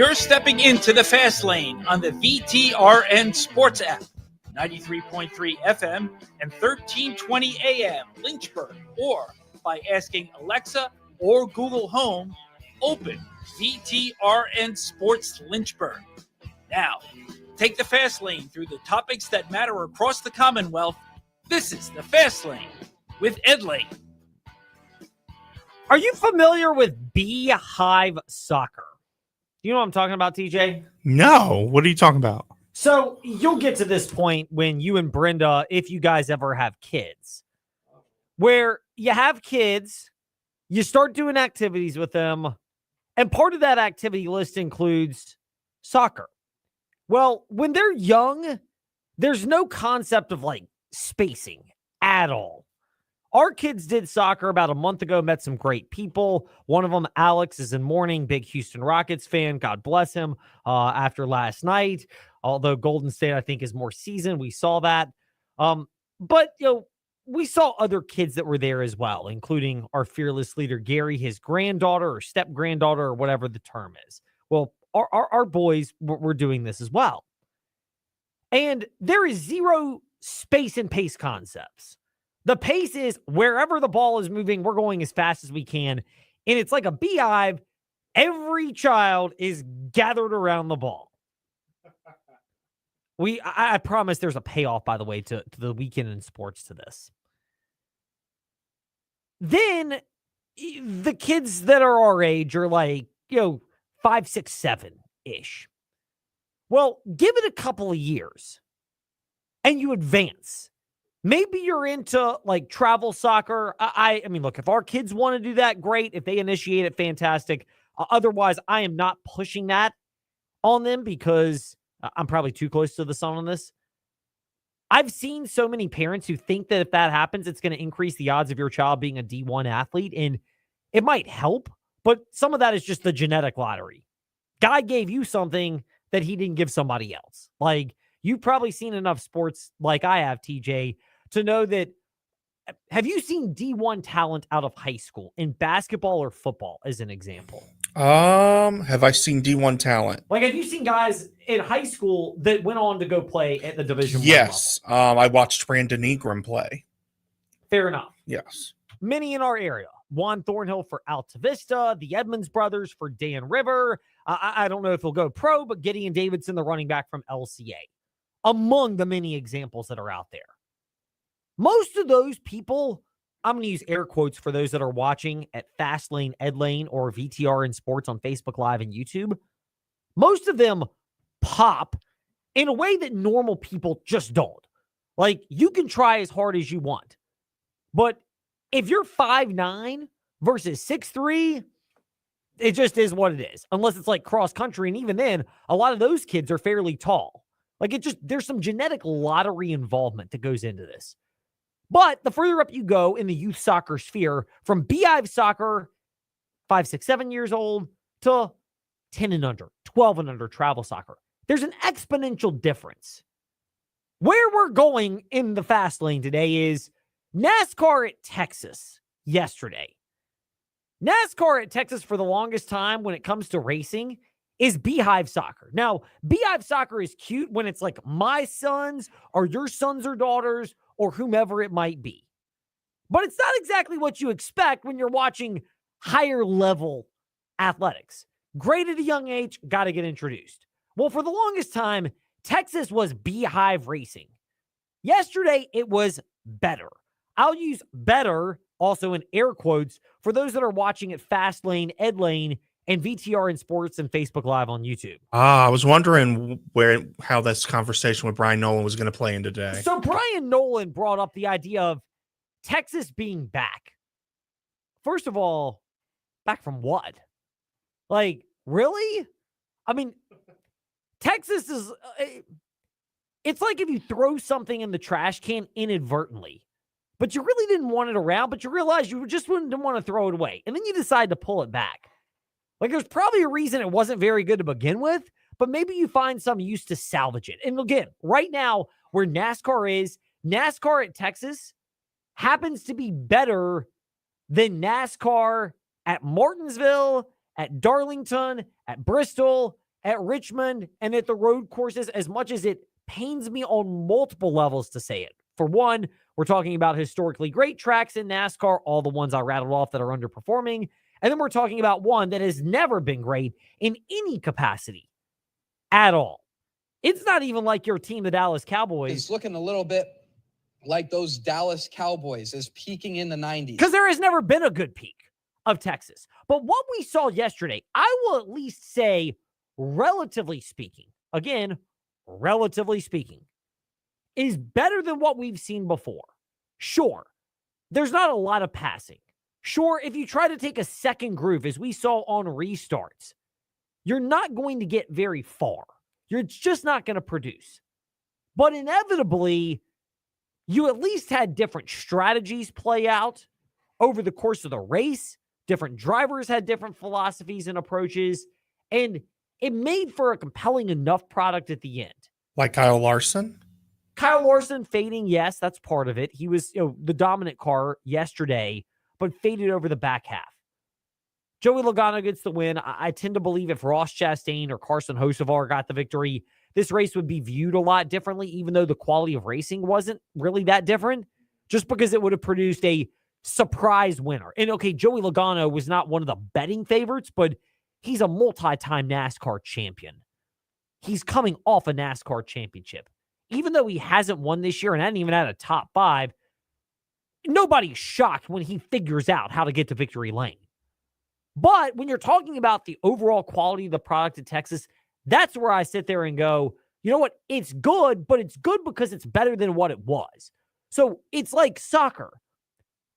You're stepping into the fast lane on the VTRN Sports app, 93.3 FM and 1320 AM Lynchburg, or by asking Alexa or Google Home, open VTRN Sports Lynchburg. Now, take the fast lane through the topics that matter across the Commonwealth. This is the Fast Lane with Ed Lane. Are you familiar with Beehive Soccer? Do you know what I'm talking about, TJ? No. What are you talking about? So you'll get to this point when you and Brenda, if you guys ever have kids, where you have kids, you start doing activities with them, and part of that activity list includes soccer. Well, when they're young, there's no concept of like spacing at all. Our kids did soccer about a month ago, met some great people. One of them, Alex, is in mourning, big Houston Rockets fan. God bless him after last night. Although Golden State, I think, is more seasoned. We saw that. But, we saw other kids that were there as well, including our fearless leader, Gary, his granddaughter or step-granddaughter or whatever the term is. Well, our boys were doing this as well. And there is zero space and pace concepts. The pace is wherever the ball is moving, we're going as fast as we can. And it's like a beehive. Every child is gathered around the ball. I promise there's a payoff, by the way, to the weekend in sports to this. Then the kids that are our age are like, 5, 6, 7-ish. Well, give it a couple of years and you advance. Maybe you're into like travel soccer. I mean, look, if our kids want to do that, great. If they initiate it, fantastic. Otherwise, I am not pushing that on them because I'm probably too close to the sun on this. I've seen so many parents who think that if that happens, it's going to increase the odds of your child being a D1 athlete. And it might help, but some of that is just the genetic lottery. God gave you something that he didn't give somebody else. Like, you've probably seen enough sports like I have, TJ, to know that. Have you seen D1 talent out of high school in basketball or football as an example? Have I seen D1 talent? Like, have you seen guys in high school that went on to go play at the Division I Yes. level? I watched Brandon Ingram play. Fair enough. Yes. Many in our area. Juan Thornhill for Alta Vista, the Edmonds brothers for Dan River. I don't know if he'll go pro, but Gideon Davidson, the running back from LCA, among the many examples that are out there. Most of those people, I'm going to use air quotes for those that are watching at Fastlane, Ed Lane, or VTRN Sports on Facebook Live and YouTube. Most of them pop in a way that normal people just don't. Like, you can try as hard as you want, but if you're 5'9" versus 6'3", it just is what it is. Unless it's like cross country, and even then, a lot of those kids are fairly tall. Like, there's some genetic lottery involvement that goes into this. But the further up you go in the youth soccer sphere, from Beehive Soccer, 5, 6, 7 years old, to 10 and under, 12 and under travel soccer, there's an exponential difference. Where we're going in the fast lane today is NASCAR at Texas yesterday. NASCAR at Texas for the longest time when it comes to racing is Beehive Soccer. Now, Beehive Soccer is cute when it's like my sons or your sons or daughters or whomever it might be. But it's not exactly what you expect when you're watching higher level athletics. Great at a young age, got to get introduced. Well, for the longest time, Texas was Beehive Racing. Yesterday, it was better. I'll use better also in air quotes for those that are watching at Fastlane, Ed Lane, and VTRN Sports and Facebook Live on YouTube. I was wondering how this conversation with Brian Nolan was going to play in today. So Brian Nolan brought up the idea of Texas being back. First of all, back from what? Like, really? I mean, Texas is... it's like if you throw something in the trash can inadvertently, but you really didn't want it around, but you realize you just didn't want to throw it away. And then you decide to pull it back. Like, there's probably a reason it wasn't very good to begin with, but maybe you find some use to salvage it. And again, right now, where NASCAR is, NASCAR at Texas happens to be better than NASCAR at Martinsville, at Darlington, at Bristol, at Richmond and at the road courses, as much as it pains me on multiple levels to say it. For one, we're talking about historically great tracks in NASCAR, all the ones I rattled off that are underperforming. And then we're talking about one that has never been great in any capacity at all. It's not even like your team, the Dallas Cowboys. It's looking a little bit like those Dallas Cowboys is peaking in the 90s. Because there has never been a good peak of Texas. But what we saw yesterday, I will at least say, relatively speaking, again, relatively speaking, is better than what we've seen before. Sure, there's not a lot of passing. Sure, if you try to take a second groove, as we saw on restarts, you're not going to get very far. You're just not going to produce. But inevitably, you at least had different strategies play out over the course of the race. Different drivers had different philosophies and approaches, and it made for a compelling enough product at the end. Like Kyle Larson? Kyle Larson fading, yes, that's part of it. He was the dominant car yesterday, but faded over the back half. Joey Logano gets the win. I tend to believe if Ross Chastain or Carson Hocevar got the victory, this race would be viewed a lot differently, even though the quality of racing wasn't really that different, just because it would have produced a surprise winner. And okay, Joey Logano was not one of the betting favorites, but he's a multi-time NASCAR champion. He's coming off a NASCAR championship. Even though he hasn't won this year and hadn't even had a top 5, nobody's shocked when he figures out how to get to victory lane. But when you're talking about the overall quality of the product in Texas, that's where I sit there and go, you know what? It's good, but it's good because it's better than what it was. So it's like soccer.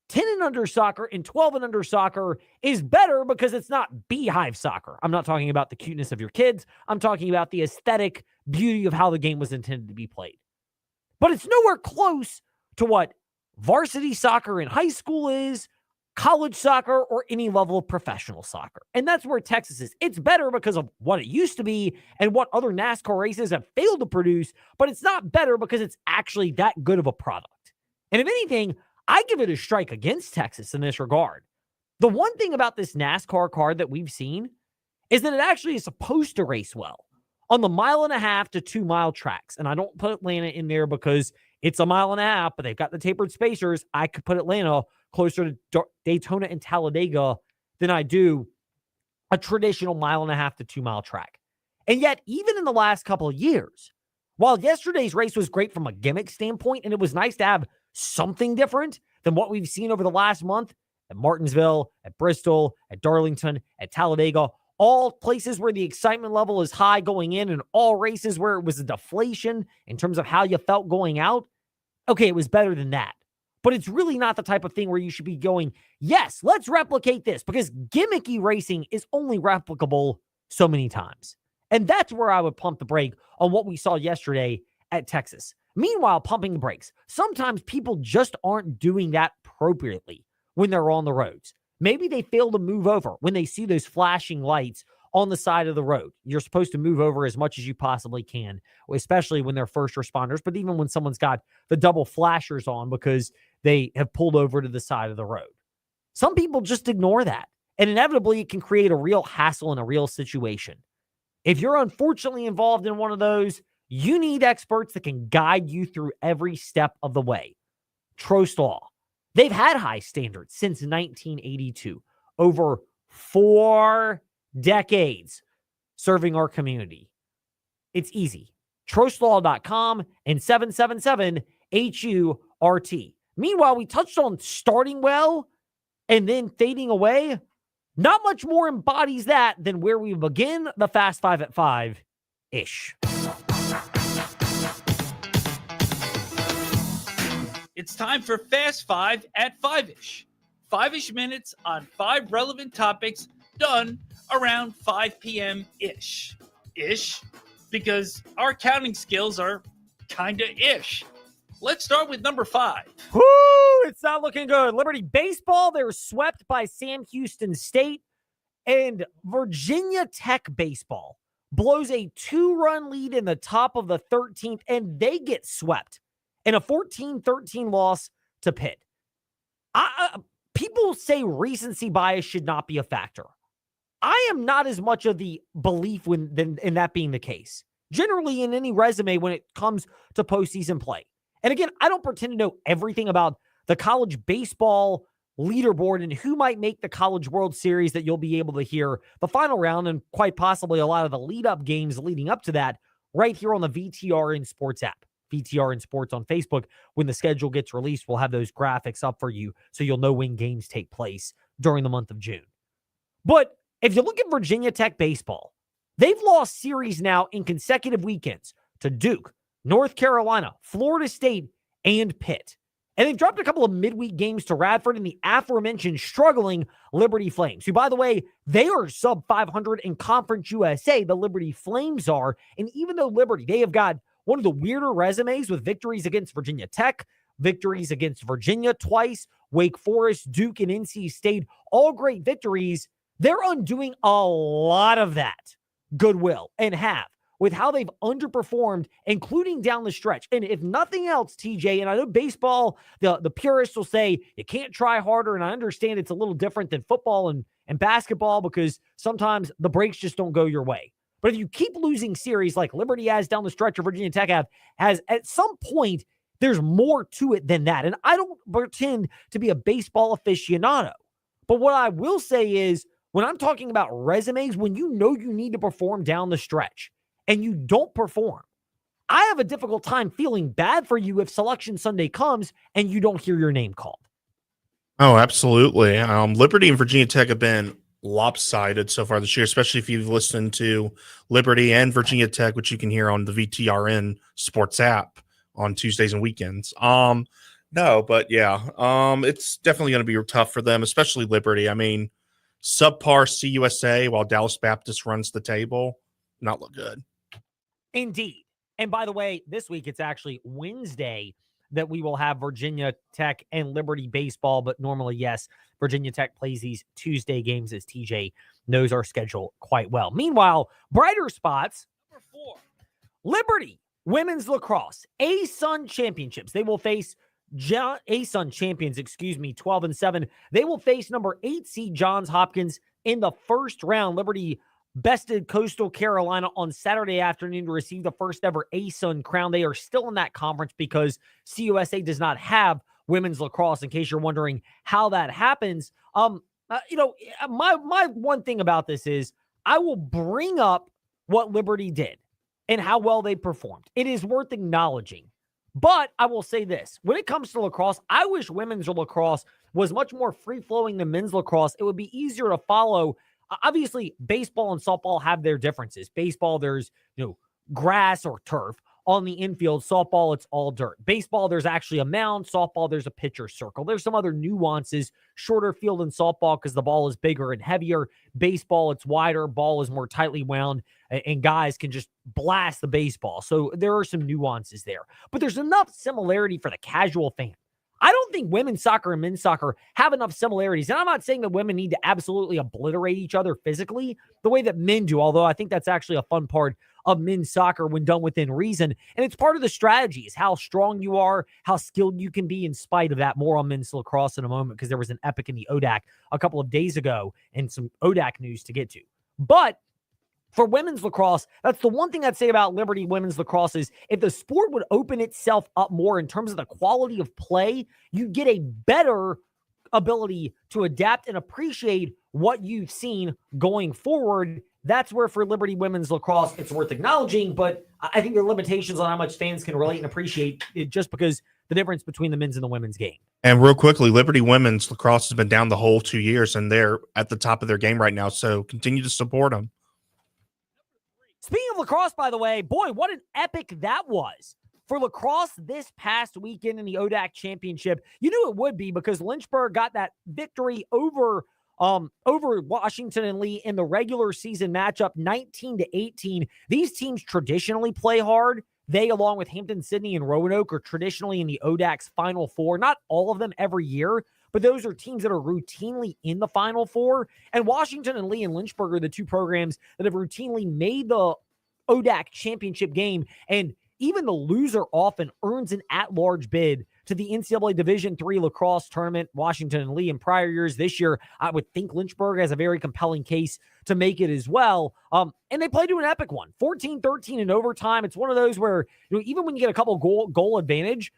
10 and under soccer and 12 and under soccer is better because it's not beehive soccer. I'm not talking about the cuteness of your kids. I'm talking about the aesthetic beauty of how the game was intended to be played. But it's nowhere close to what varsity soccer in high school is, college soccer, or any level of professional soccer. And that's where Texas is. It's better because of what it used to be and what other NASCAR races have failed to produce, but it's not better because it's actually that good of a product. And if anything, I give it a strike against Texas in this regard. The one thing about this NASCAR car that we've seen is that it actually is supposed to race well on the 1.5 to 2 mile tracks. And I don't put Atlanta in there because it's 1.5 miles, but they've got the tapered spacers. I could put Atlanta closer to Daytona and Talladega than I do a traditional 1.5 to 2 mile track. And yet, even in the last couple of years, while yesterday's race was great from a gimmick standpoint, and it was nice to have something different than what we've seen over the last month at Martinsville, at Bristol, at Darlington, at Talladega, all places where the excitement level is high going in and all races where it was a deflation in terms of how you felt going out. Okay, it was better than that. But it's really not the type of thing where you should be going, yes, let's replicate this, because gimmicky racing is only replicable so many times. And that's where I would pump the brake on what we saw yesterday at Texas. Meanwhile, pumping the brakes. Sometimes people just aren't doing that appropriately when they're on the roads. Maybe they fail to move over when they see those flashing lights on the side of the road. You're supposed to move over as much as you possibly can, especially when they're first responders, but even when someone's got the double flashers on because they have pulled over to the side of the road. Some people just ignore that, and inevitably it can create a real hassle in a real situation. If you're unfortunately involved in one of those, you need experts that can guide you through every step of the way. Trost Law. They've had high standards since 1982, over 4 decades serving our community. It's easy. TrostLaw.com and 777-HURT. Meanwhile, we touched on starting well and then fading away. Not much more embodies that than where we begin the Fast Five at 5-ish. It's time for Fast 5 at 5-ish. 5-ish minutes on 5 relevant topics done around 5 p.m.-ish. Ish, because our counting skills are kinda ish. Let's start with number 5. Woo! It's not looking good. Liberty baseball, they're swept by Sam Houston State. And Virginia Tech baseball blows a 2-run lead in the top of the 13th, and they get swept in a 14-13 loss to Pitt. People say recency bias should not be a factor. I am not as much of the belief in that being the case. Generally, in any resume when it comes to postseason play. And again, I don't pretend to know everything about the college baseball leaderboard and who might make the College World Series that you'll be able to hear the final round and quite possibly a lot of the lead-up games leading up to that right here on the VTRN Sports app. VTRN Sports on Facebook. When the schedule gets released, we'll have those graphics up for you so you'll know when games take place during the month of June. But if you look at Virginia Tech baseball, they've lost series now in consecutive weekends to Duke, North Carolina, Florida State, and Pitt. And they've dropped a couple of midweek games to Radford and the aforementioned struggling Liberty Flames, who, by the way, they are sub 500 in Conference USA. The Liberty Flames are. And even though Liberty, they have got one of the weirder resumes with victories against Virginia Tech, victories against Virginia twice, Wake Forest, Duke, and NC State, all great victories. They're undoing a lot of that goodwill and have with how they've underperformed, including down the stretch. And if nothing else, TJ, and I know baseball, the purists will say you can't try harder, and I understand it's a little different than football and basketball because sometimes the breaks just don't go your way. But if you keep losing series like Liberty has down the stretch or Virginia Tech has at some point, there's more to it than that. And I don't pretend to be a baseball aficionado. But what I will say is when I'm talking about resumes, when you know you need to perform down the stretch and you don't perform, I have a difficult time feeling bad for you if Selection Sunday comes and you don't hear your name called. Oh, absolutely. Liberty and Virginia Tech have been lopsided so far this year, especially if you've listened to Liberty and Virginia Tech, which you can hear on the VTRN Sports app on Tuesdays and weekends. No, but yeah, it's definitely going to be tough for them, especially Liberty. I mean, subpar CUSA while Dallas Baptist runs the table, not look good. Indeed. And by the way, this week it's actually Wednesday that we will have Virginia Tech and Liberty baseball. But normally, yes, Virginia Tech plays these Tuesday games as TJ knows our schedule quite well. Meanwhile, brighter spots. Number 4. Liberty women's lacrosse ASUN championships. They will face ASUN champions, 12-7. They will face number 8 seed Johns Hopkins in the first round. Liberty bested Coastal Carolina on Saturday afternoon to receive the first ever ASUN crown. They are still in that conference because CUSA does not have women's lacrosse, in case you're wondering how that happens. My one thing about this is I will bring up what Liberty did and how well they performed. It is worth acknowledging. But I will say this, when it comes to lacrosse, I wish women's lacrosse was much more free-flowing than men's lacrosse. It would be easier to follow. Obviously, baseball and softball have their differences. Baseball, there's grass or turf. On the infield, softball, it's all dirt. Baseball, there's actually a mound. Softball, there's a pitcher's circle. There's some other nuances. Shorter field in softball because the ball is bigger and heavier. Baseball, it's wider. Ball is more tightly wound, and guys can just blast the baseball. So there are some nuances there. But there's enough similarity for the casual fan. I don't think women's soccer and men's soccer have enough similarities. And I'm not saying that women need to absolutely obliterate each other physically the way that men do, although I think that's actually a fun part of men's soccer when done within reason. And it's part of the strategy is how strong you are, how skilled you can be in spite of that. More on men's lacrosse in a moment because there was an epic in the ODAC a couple of days ago and some ODAC news to get to. But for women's lacrosse, that's the one thing I'd say about Liberty women's lacrosse is if the sport would open itself up more in terms of the quality of play, you get a better ability to adapt and appreciate what you've seen going forward. That's where for Liberty women's lacrosse, it's worth acknowledging, but I think there are limitations on how much fans can relate and appreciate it just because the difference between the men's and the women's game. And real quickly, Liberty women's lacrosse has been down the whole 2 years, and they're at the top of their game right now, so continue to support them. Speaking of lacrosse, by the way, boy, what an epic that was for lacrosse this past weekend in the ODAC championship. You knew it would be because Lynchburg got that victory over Washington and Lee in the regular season matchup, 19-18. These teams traditionally play hard. They, along with Hampton-Sydney and Roanoke, are traditionally in the ODAC's Final Four. Not all of them every year, but those are teams that are routinely in the Final Four. And Washington and Lee and Lynchburg are the two programs that have routinely made the ODAC championship game. And even the loser often earns an at-large bid to the NCAA Division III lacrosse tournament. Washington and Lee in prior years. This year, I would think Lynchburg has a very compelling case to make it as well. And they played to an epic one, 14-13 in overtime. It's one of those where, even when you get a couple goal advantage,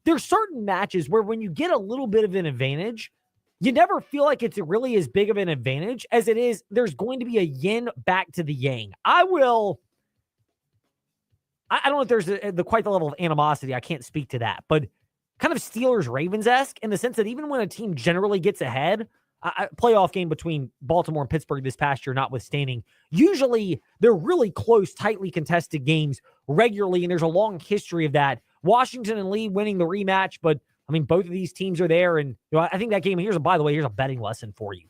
there's certain matches where when you get a little bit of an advantage, you never feel like it's really as big of an advantage as it is. There's going to be a yin back to the yang. I don't know if there's quite the level of animosity. I can't speak to that, but kind of Steelers-Ravens-esque in the sense that even when a team generally gets ahead, playoff game between Baltimore and Pittsburgh this past year notwithstanding, usually they're really close, tightly contested games regularly, and there's a long history of that. Washington and Lee winning the rematch, but I mean, both of these teams are there, and I think that game, here's a betting lesson for you.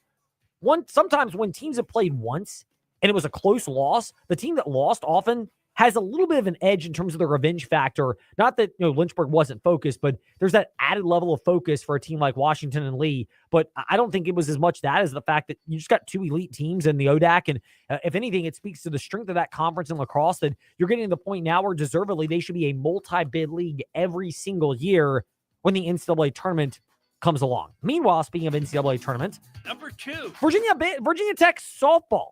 Sometimes when teams have played once and it was a close loss, the team that lost often has a little bit of an edge in terms of the revenge factor. Not that Lynchburg wasn't focused, but there's that added level of focus for a team like Washington and Lee. But I don't think it was as much that as the fact that you just got two elite teams in the ODAC, and if anything, it speaks to the strength of that conference in lacrosse that you're getting to the point now where deservedly they should be a multi-bid league every single year when the NCAA tournament comes along. Meanwhile, speaking of NCAA tournament, number 2, Virginia Tech softball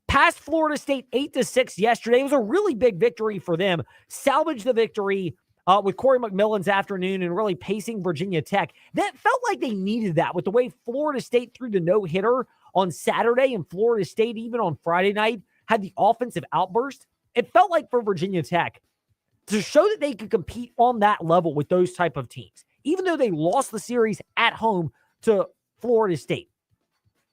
passed Florida State 8-6 yesterday. It was a really big victory for them. Salvaged the victory with Corey McMillan's afternoon and really pacing Virginia Tech. That felt like they needed that with the way Florida State threw the no-hitter on Saturday, and Florida State, even on Friday night, had the offensive outburst. It felt like for Virginia Tech, to show that they could compete on that level with those type of teams, even though they lost the series at home to Florida State.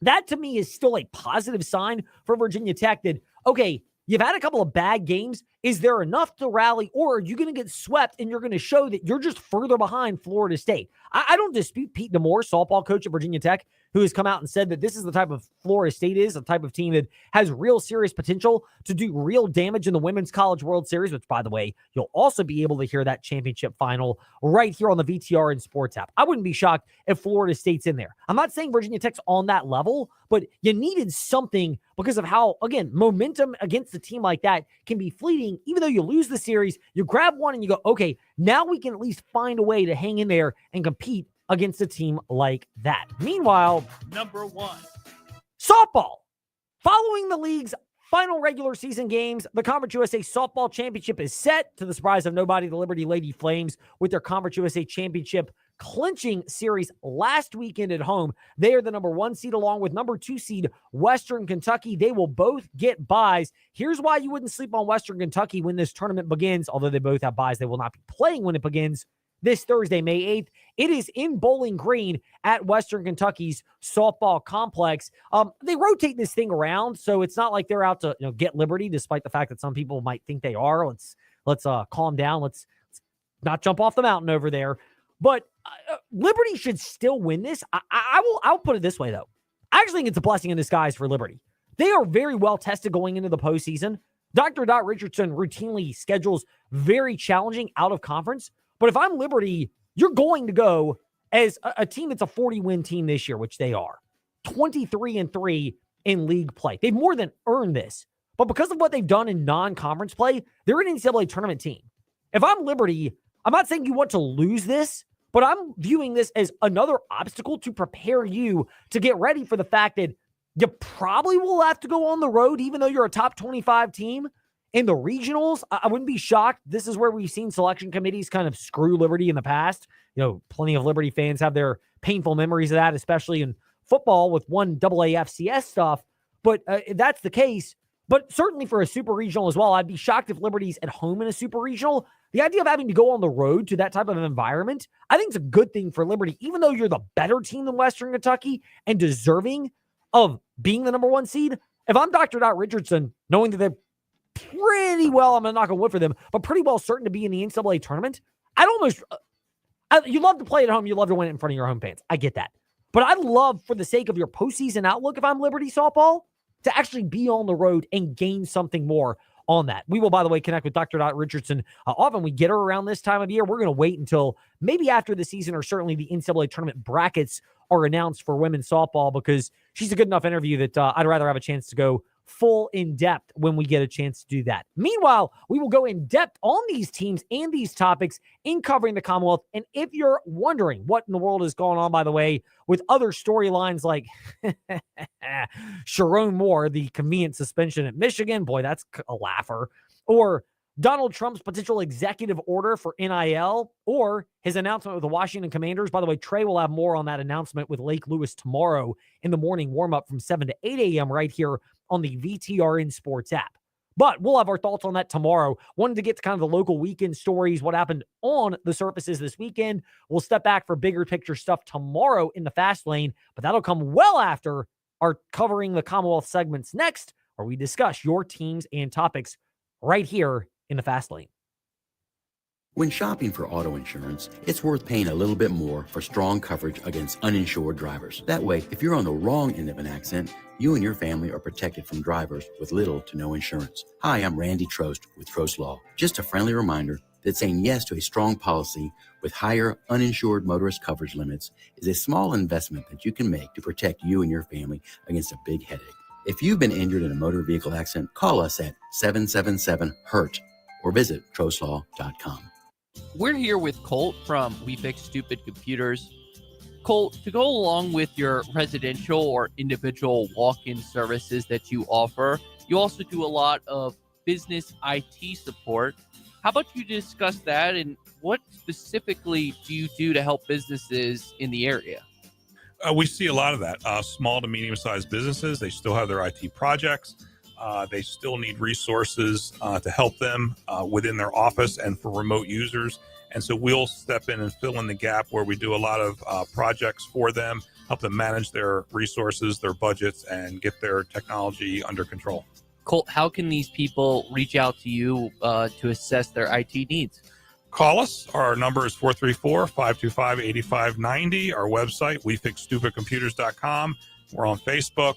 That, to me, is still a positive sign for Virginia Tech that, okay, you've had a couple of bad games. Is there enough to rally, or are you going to get swept and you're going to show that you're just further behind Florida State? I don't dispute Pete Demore, softball coach at Virginia Tech, who has come out and said that this is the type of Florida State is, a type of team that has real serious potential to do real damage in the Women's College World Series, which, by the way, you'll also be able to hear that championship final right here on the VTR and Sports app. I wouldn't be shocked if Florida State's in there. I'm not saying Virginia Tech's on that level, but you needed something because of how, again, momentum against a team like that can be fleeting. Even though you lose the series, you grab one and you go, okay, now we can at least find a way to hang in there and compete against a team like that. Meanwhile, number 1, softball. Following the league's final regular season games, the Conference USA Softball Championship is set. To the surprise of nobody, the Liberty Lady Flames, with their Conference USA Championship clinching series last weekend at home. They are the number 1 seed along with number 2 seed Western Kentucky. They will both get buys. Here's why you wouldn't sleep on Western Kentucky when this tournament begins. Although they both have buys, they will not be playing when it begins this Thursday, May 8th. It is in Bowling Green at Western Kentucky's softball complex. They rotate this thing around, so it's not like they're out to get Liberty, despite the fact that some people might think they are. Let's calm down. Let's not jump off the mountain over there. But Liberty should still win this. I'll put it this way, though. I actually think it's a blessing in disguise for Liberty. They are very well tested going into the postseason. Dr. Dot Richardson routinely schedules very challenging out of conference. But if I'm Liberty, you're going to go as a team that's a 40-win team this year, which they are. 23-3 in league play. They've more than earned this. But because of what they've done in non-conference play, they're an NCAA tournament team. If I'm Liberty, I'm not saying you want to lose this, but I'm viewing this as another obstacle to prepare you to get ready for the fact that you probably will have to go on the road, even though you're a top 25 team. In the regionals, I wouldn't be shocked. This is where we've seen selection committees kind of screw Liberty in the past. Plenty of Liberty fans have their painful memories of that, especially in football with one AAFCS stuff. But if that's the case, but certainly for a super regional as well, I'd be shocked if Liberty's at home in a super regional. The idea of having to go on the road to that type of environment, I think it's a good thing for Liberty, even though you're the better team than Western Kentucky and deserving of being the number 1 seed. If I'm Dr. Dot Richardson, knowing that they're pretty well, I'm going to knock on wood for them, but pretty well certain to be in the NCAA tournament, you love to play at home. You love to win it in front of your home fans. I get that. But I'd love, for the sake of your postseason outlook, if I'm Liberty softball, to actually be on the road and gain something more on that. We will, by the way, connect with Dr. Dot Richardson. Often we get her around this time of year. We're going to wait until maybe after the season, or certainly the NCAA tournament brackets are announced for women's softball, because she's a good enough interview that I'd rather have a chance to go full in depth when we get a chance to do that. Meanwhile, we will go in depth on these teams and these topics in covering the Commonwealth. And if you're wondering what in the world is going on, by the way, with other storylines like Sharon Moore, the convenient suspension at Michigan, boy, that's a laugher, or Donald Trump's potential executive order for NIL, or his announcement with the Washington Commanders. By the way, Trey will have more on that announcement with Lake Lewis tomorrow in the morning warm-up from 7 to 8 a.m. right here on the VTRN Sports app. But we'll have our thoughts on that tomorrow. Wanted to get to kind of the local weekend stories, what happened on the surfaces this weekend. We'll step back for bigger picture stuff tomorrow in the Fast Lane, but that'll come well after our covering the Commonwealth segments next, where we discuss your teams and topics right here in the Fast Lane. When shopping for auto insurance, it's worth paying a little bit more for strong coverage against uninsured drivers. That way, if you're on the wrong end of an accident, you and your family are protected from drivers with little to no insurance. Hi, I'm Randy Trost with Trost Law. Just a friendly reminder that saying yes to a strong policy with higher uninsured motorist coverage limits is a small investment that you can make to protect you and your family against a big headache. If you've been injured in a motor vehicle accident, call us at 777-HURT or visit trostlaw.com. We're here with Colt from We Fix Stupid Computers. Colt, to go along with your residential or individual walk-in services that you offer, you also do a lot of business IT support. How about you discuss that, and what specifically do you do to help businesses in the area? We see a lot of that. Small to medium-sized businesses, they still have their IT projects. They still need resources to help them within their office and for remote users. And so we'll step in and fill in the gap where we do a lot of projects for them, help them manage their resources, their budgets, and get their technology under control. Colt, how can these people reach out to you to assess their IT needs? Call us. Our number is 434-525-8590. Our website, wefixstupidcomputers.com. We're on Facebook.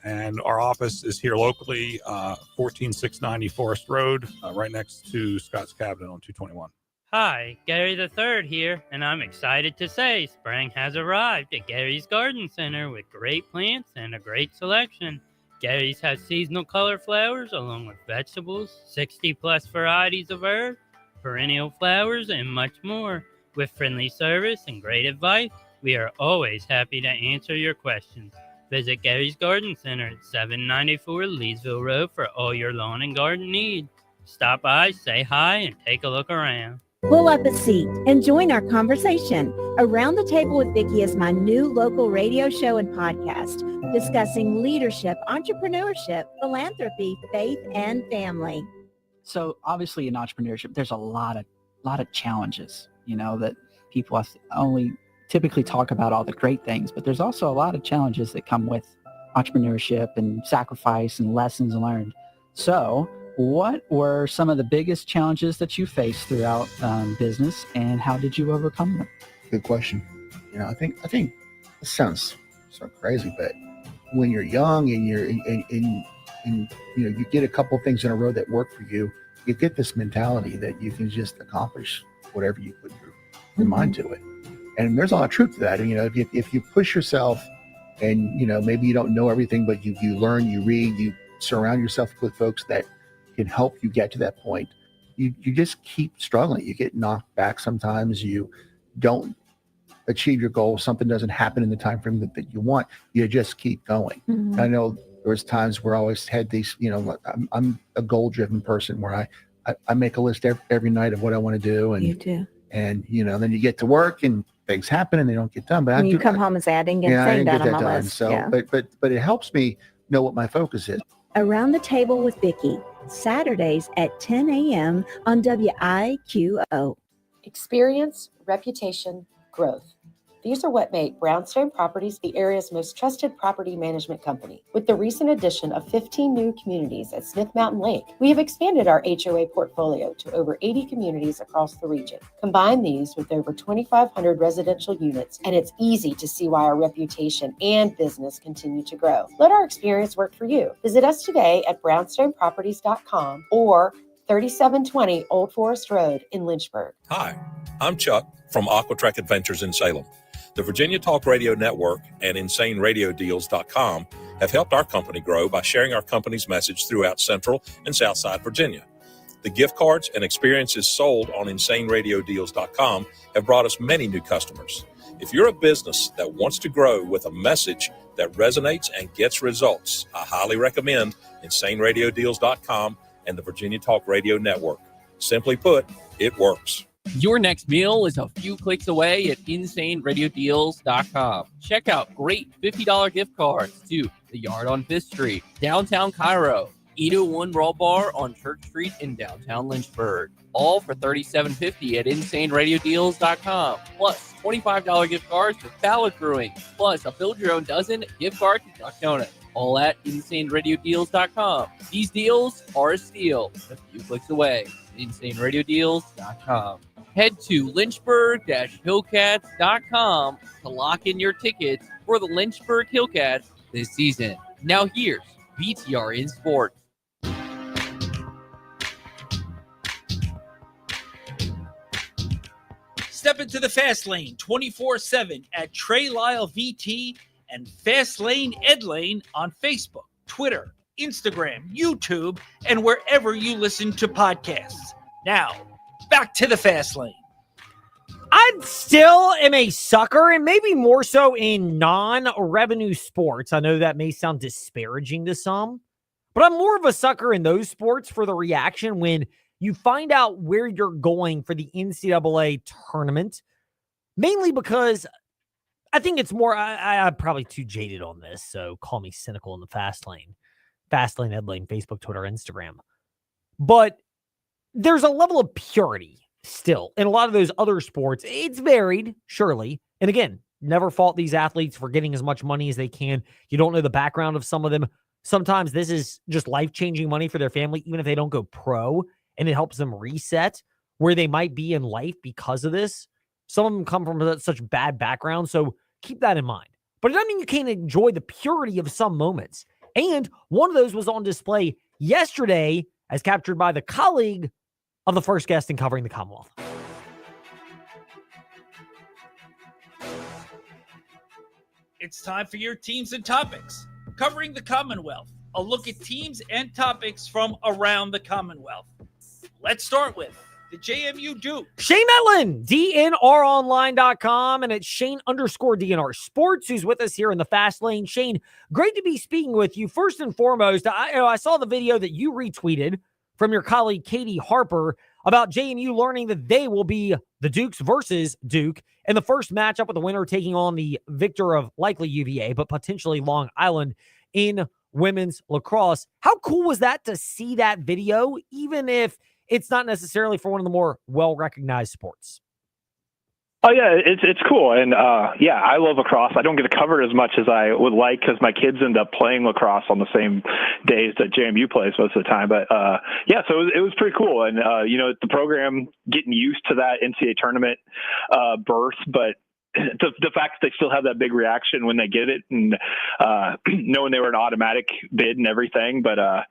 And our office is here locally, 14690 Forest Road, right next to Scott's Cabinet on 221. Hi, Gary the Third here, and I'm excited to say spring has arrived at Gary's Garden Center with great plants and a great selection. Gary's has seasonal color flowers along with vegetables, 60-plus varieties of herbs, perennial flowers, and much more. With friendly service and great advice, we are always happy to answer your questions. Visit Gary's Garden Center at 794 Leesville Road for all your lawn and garden needs. Stop by, say hi, and take a look around. Pull up a seat and join our conversation. Around the Table with Vicki is my new local radio show and podcast discussing leadership, entrepreneurship, philanthropy, faith, and family. So obviously in entrepreneurship, there's a lot of challenges, that people only typically talk about all the great things, but there's also a lot of challenges that come with entrepreneurship and sacrifice and lessons learned. So what were some of the biggest challenges that you faced throughout business, and how did you overcome them? Good question. I think this sounds so crazy, but when you're young and you get a couple things in a row that work for you, you get this mentality that you can just accomplish whatever you put your mind to it. And there's a lot of truth to that. And, if you push yourself and, maybe you don't know everything, but you learn, you read, you surround yourself with folks that can help you get to that point, you just keep struggling. You get knocked back sometimes. You don't achieve your goal. Something doesn't happen in the time frame that you want. You just keep going. Mm-hmm. I know there was times where I always had these, I'm a goal-driven person where I make a list every night of what I want to do. And, you do. And, then you get to work and things happen and they don't get done. But you come home and say, I didn't get that on my list. So, yeah. but it helps me know what my focus is. Around the Table with Vicki, Saturdays at 10 a.m. on WIQO. Experience, reputation, growth. These are what make Brownstone Properties the area's most trusted property management company. With the recent addition of 15 new communities at Smith Mountain Lake, we have expanded our HOA portfolio to over 80 communities across the region. Combine these with over 2,500 residential units, and it's easy to see why our reputation and business continue to grow. Let our experience work for you. Visit us today at brownstoneproperties.com or 3720 Old Forest Road in Lynchburg. Hi, I'm Chuck from Aquatrack Adventures in Salem. The Virginia Talk Radio Network and InsaneRadioDeals.com have helped our company grow by sharing our company's message throughout Central and Southside Virginia. The gift cards and experiences sold on InsaneRadioDeals.com have brought us many new customers. If you're a business that wants to grow with a message that resonates and gets results, I highly recommend InsaneRadioDeals.com and the Virginia Talk Radio Network. Simply put, it works. Your next meal is a few clicks away at InsaneRadioDeals.com. Check out great $50 gift cards to the Yard on 5th Street, downtown Cairo, 801 Raw Bar on Church Street in downtown Lynchburg. All for $37.50 at InsaneRadioDeals.com. Plus $25 gift cards to Ballad Brewing. Plus a build your own dozen gift card to Duck Donut. All at InsaneRadioDeals.com. These deals are a steal, a few clicks away. InsaneRadioDeals.com. Head to Lynchburg-Hillcats.com to lock in your tickets for the Lynchburg Hillcats this season. Now here's VTR in Sports. Step into the Fast Lane 24/7 at Trey Lyle VT and Fast Lane Ed Lane on Facebook, Twitter, Instagram, YouTube, and wherever you listen to podcasts. Now, back to the Fast Lane. I still am a sucker, and maybe more so in non-revenue sports. I know that may sound disparaging to some, but I'm more of a sucker in those sports for the reaction when you find out where you're going for the NCAA tournament, mainly because I think it's more, I'm probably too jaded on this, so call me cynical in the Fast Lane, Ed Lane, Facebook, Twitter, Instagram. But there's a level of purity still in a lot of those other sports. It's varied, surely. And again, never fault these athletes for getting as much money as they can. You don't know the background of some of them. Sometimes this is just life-changing money for their family, even if they don't go pro, and it helps them reset where they might be in life because of this. Some of them come from such bad backgrounds, so keep that in mind. But it doesn't mean you can't enjoy the purity of some moments. And one of those was on display yesterday as captured by the colleague of the first guest in covering the Commonwealth. It's time for your teams and topics. Covering the Commonwealth, a look at teams and topics from around the Commonwealth. Let's start with the JMU Duke. Shane Metlin, DNRonline.com, and it's Shane_DNR Sports, who's with us here in the Fast Lane. Shane, great to be speaking with you. First and foremost, I saw the video that you retweeted from your colleague Katie Harper about JMU learning that they will be the Dukes versus Duke in the first matchup, with the winner taking on the victor of likely UVA, but potentially Long Island in women's lacrosse. How cool was that to see that video, even if it's not necessarily for one of the more well-recognized sports? Oh yeah, it's cool, and yeah, I love lacrosse. I don't get to cover it as much as I would like because my kids end up playing lacrosse on the same days that JMU plays most of the time. But yeah, so it was pretty cool, and you know, the program getting used to that NCAA tournament berth, but the fact that they still have that big reaction when they get it, and knowing they were an automatic bid and everything. But I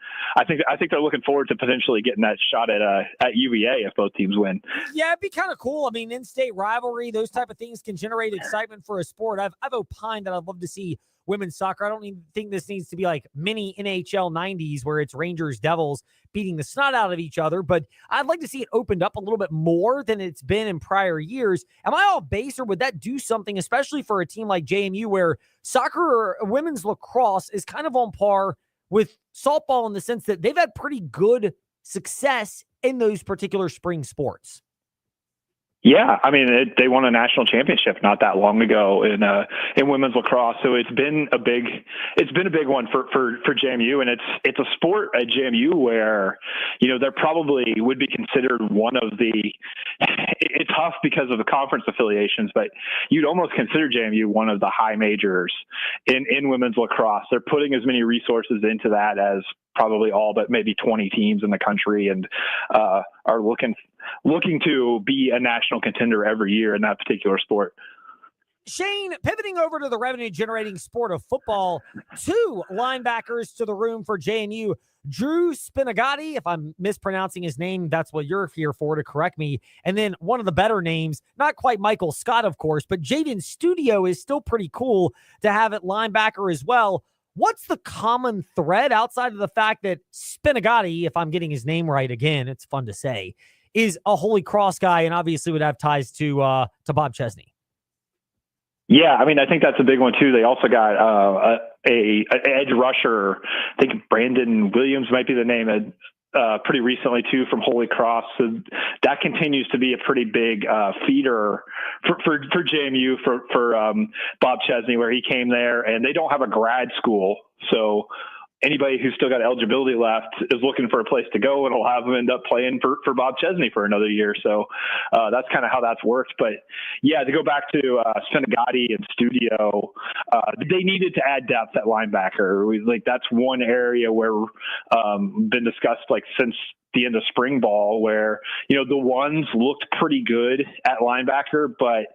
think they're looking forward to potentially getting that shot at UVA if both teams win. Yeah, it'd be kind of cool. I mean, in-state rivalry, those type of things can generate excitement for a sport. I've opined that I'd love to see women's soccer. I don't even think this needs to be like mini NHL 90s where it's Rangers Devils beating the snot out of each other, but I'd like to see it opened up a little bit more than it's been in prior years. Am I off base, or would that do something, especially for a team like JMU where soccer or women's lacrosse is kind of on par with softball in the sense that they've had pretty good success in those particular spring sports? Yeah, I mean, they won a national championship not that long ago in women's lacrosse, so it's been a big one for JMU, and it's a sport at JMU where, you know, they're probably would be considered one of the. It's tough because of the conference affiliations, but you'd almost consider JMU one of the high majors in women's lacrosse. They're putting as many resources into that as probably all but maybe 20 teams in the country, and are looking to be a national contender every year in that particular sport. Shane, pivoting over to the revenue-generating sport of football, two linebackers to the room for JMU. Drew Spinagati, if I'm mispronouncing his name, that's what you're here for, to correct me. And then one of the better names, not quite Michael Scott, of course, but Jaden Studio is still pretty cool to have at linebacker as well. What's the common thread outside of the fact that Spinagati, if I'm getting his name right again, it's fun to say, is a Holy Cross guy and obviously would have ties to Bob Chesney? Yeah, I mean, I think that's a big one too. They also got a edge rusher. I think Brandon Williams might be the name. Pretty recently too from Holy Cross. So that continues to be a pretty big feeder for JMU for Bob Chesney, where he came there, and they don't have a grad school. So anybody who's still got eligibility left is looking for a place to go, and it'll have them end up playing for Bob Chesney for another year. So that's kind of how that's worked. But yeah, to go back to Spinagati and Studio, they needed to add depth at linebacker. That's one area where been discussed since the end of spring ball, where the ones looked pretty good at linebacker, but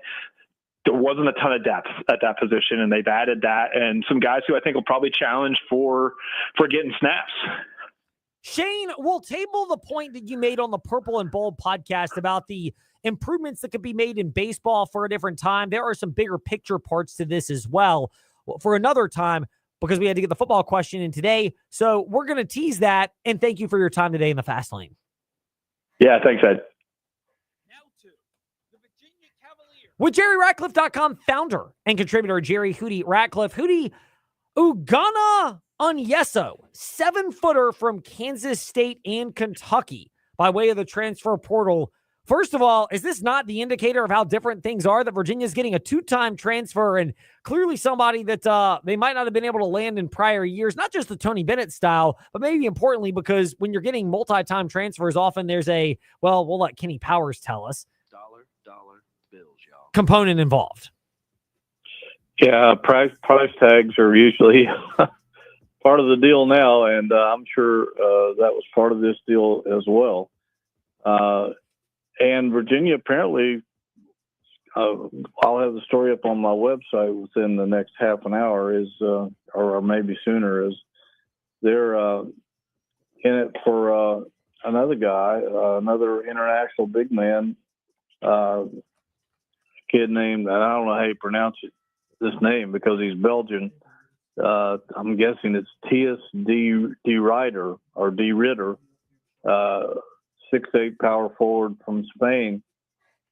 there wasn't a ton of depth at that position, and they've added that and some guys who I think will probably challenge for getting snaps. Shane, we'll table the point that you made on the Purple and Bold podcast about the improvements that could be made in baseball for a different time. There are some bigger picture parts to this as well for another time, because we had to get the football question in today. So we're going to tease that, and thank you for your time today in the Fast Lane. Yeah, thanks, Ed. With JerryRatcliffe.com founder and contributor Jerry Hootie Ratcliffe. Hootie, Ugana Onyeso, 7-footer from Kansas State and Kentucky by way of the transfer portal. First of all, is this not the indicator of how different things are, that Virginia's getting a 2-time transfer and clearly somebody that they might not have been able to land in prior years, not just the Tony Bennett style, but maybe importantly, because when you're getting multi-time transfers, often there's we'll let Kenny Powers tell us, dollar bills, y'all, component involved. Yeah, price tags are usually part of the deal now, and I'm sure that was part of this deal as well. And Virginia apparently, I'll have the story up on my website within the next half an hour, or maybe sooner, is they're in it for another guy, another international big man, kid named, and I don't know how you pronounce this name because he's Belgian. I'm guessing it's T.S. D. Rider or D. Ritter, 6'8" power forward from Spain,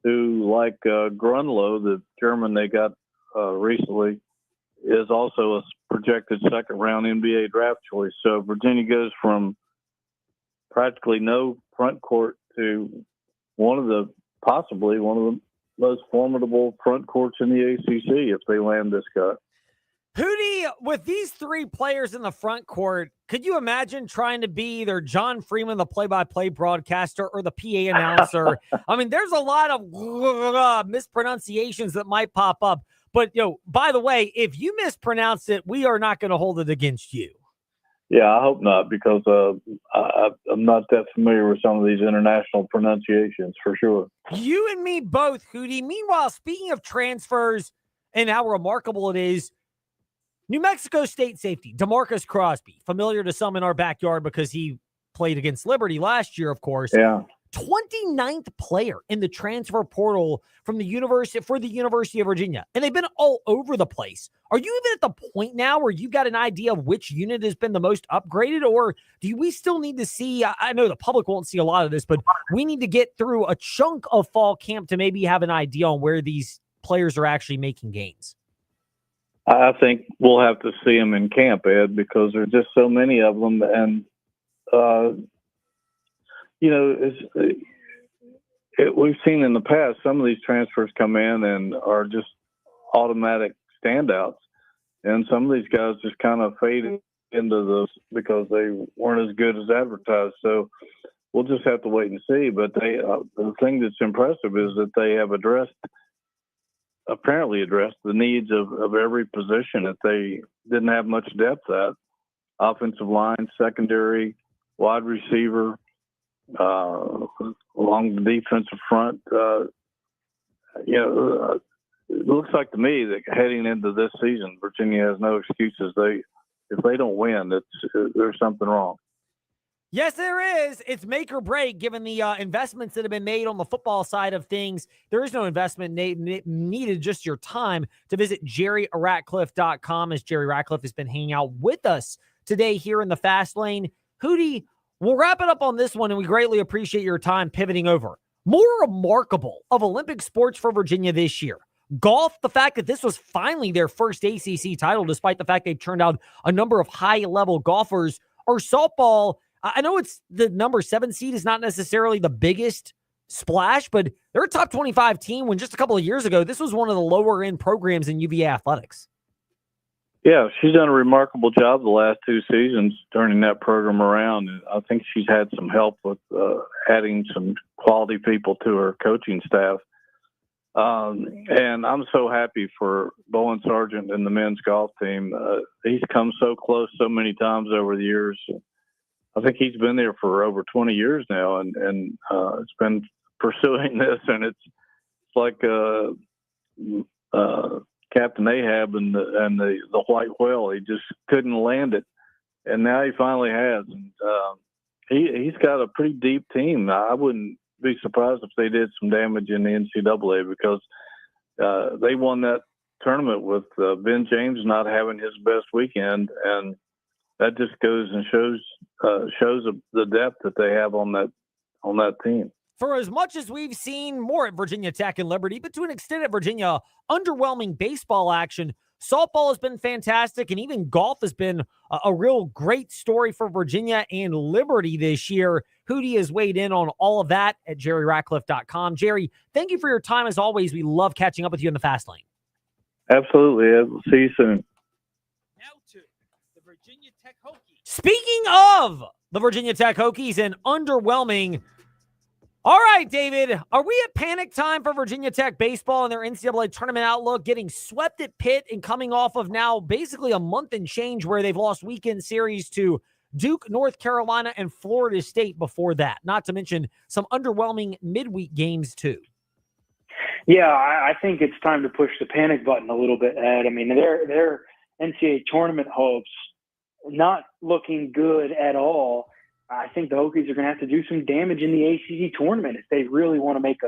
who, like Grunlow, the German they got recently, is also a projected second-round NBA draft choice. So Virginia goes from practically no front court to possibly one of the most formidable front courts in the ACC if they land this guy. Hootie, with these three players in the front court, could you imagine trying to be either John Freeman, the play-by-play broadcaster, or the PA announcer? I mean, there's a lot of mispronunciations that might pop up. But, by the way, if you mispronounce it, we are not going to hold it against you. Yeah, I hope not, because I'm not that familiar with some of these international pronunciations, for sure. You and me both, Hootie. Meanwhile, speaking of transfers and how remarkable it is, New Mexico State safety, DeMarcus Crosby, familiar to some in our backyard because he played against Liberty last year, of course. Yeah. 29th player in the transfer portal from the University of Virginia. And they've been all over the place. Are you even at the point now where you got an idea of which unit has been the most upgraded? Or do we still need to see, I know the public won't see a lot of this, but we need to get through a chunk of fall camp to maybe have an idea on where these players are actually making gains? I think we'll have to see them in camp, Ed, because there's just so many of them. And, we've seen in the past, some of these transfers come in and are just automatic standouts. And some of these guys just kind of fade into those because they weren't as good as advertised. So we'll just have to wait and see. But the thing that's impressive is that they have apparently addressed the needs of every position that they didn't have much depth at. Offensive line, secondary, wide receiver, along the defensive front. It looks like to me that heading into this season, Virginia has no excuses. If they don't win, there's something wrong. Yes, there is. It's make or break given the investments that have been made on the football side of things. There is no investment needed, just your time to visit jerryratcliffe.com, as Jerry Ratcliffe has been hanging out with us today here in the Fast Lane. Hootie, we'll wrap it up on this one, and we greatly appreciate your time pivoting over. More remarkable of Olympic sports for Virginia this year. Golf, the fact that this was finally their first ACC title, despite the fact they've turned out a number of high-level golfers, or softball. I know it's the number 7 seed is not necessarily the biggest splash, but they're a top 25 team when just a couple of years ago, this was one of the lower end programs in UVA athletics. Yeah, she's done a remarkable job the last 2 seasons turning that program around. And I think she's had some help with adding some quality people to her coaching staff. And I'm so happy for Bowen Sargent and the men's golf team. He's come so close so many times over the years. I think he's been there for over 20 years now, and it's been pursuing this, and it's like Captain Ahab and the white whale. He just couldn't land it, and now he finally has. And he's got a pretty deep team. I wouldn't be surprised if they did some damage in the NCAA, because they won that tournament with Ben James not having his best weekend, and that just goes and shows the depth that they have on that team. For as much as we've seen more at Virginia Tech and Liberty, but to an extent at Virginia, underwhelming baseball action, softball has been fantastic, and even golf has been a real great story for Virginia and Liberty this year. Hootie has weighed in on all of that at jerryratcliffe.com. Jerry, thank you for your time as always. We love catching up with you in the Fast Lane. Absolutely. We'll see you soon. Virginia Tech Hokies. Speaking of the Virginia Tech Hokies and underwhelming, all right, David, are we at panic time for Virginia Tech baseball and their NCAA tournament outlook, getting swept at Pitt and coming off of now basically a month and change where they've lost weekend series to Duke, North Carolina, and Florida State before that, not to mention some underwhelming midweek games too? Yeah, I think it's time to push the panic button a little bit, Ed. I mean, their NCAA tournament hopes not looking good at all. I think the Hokies are going to have to do some damage in the ACC tournament if they really want to make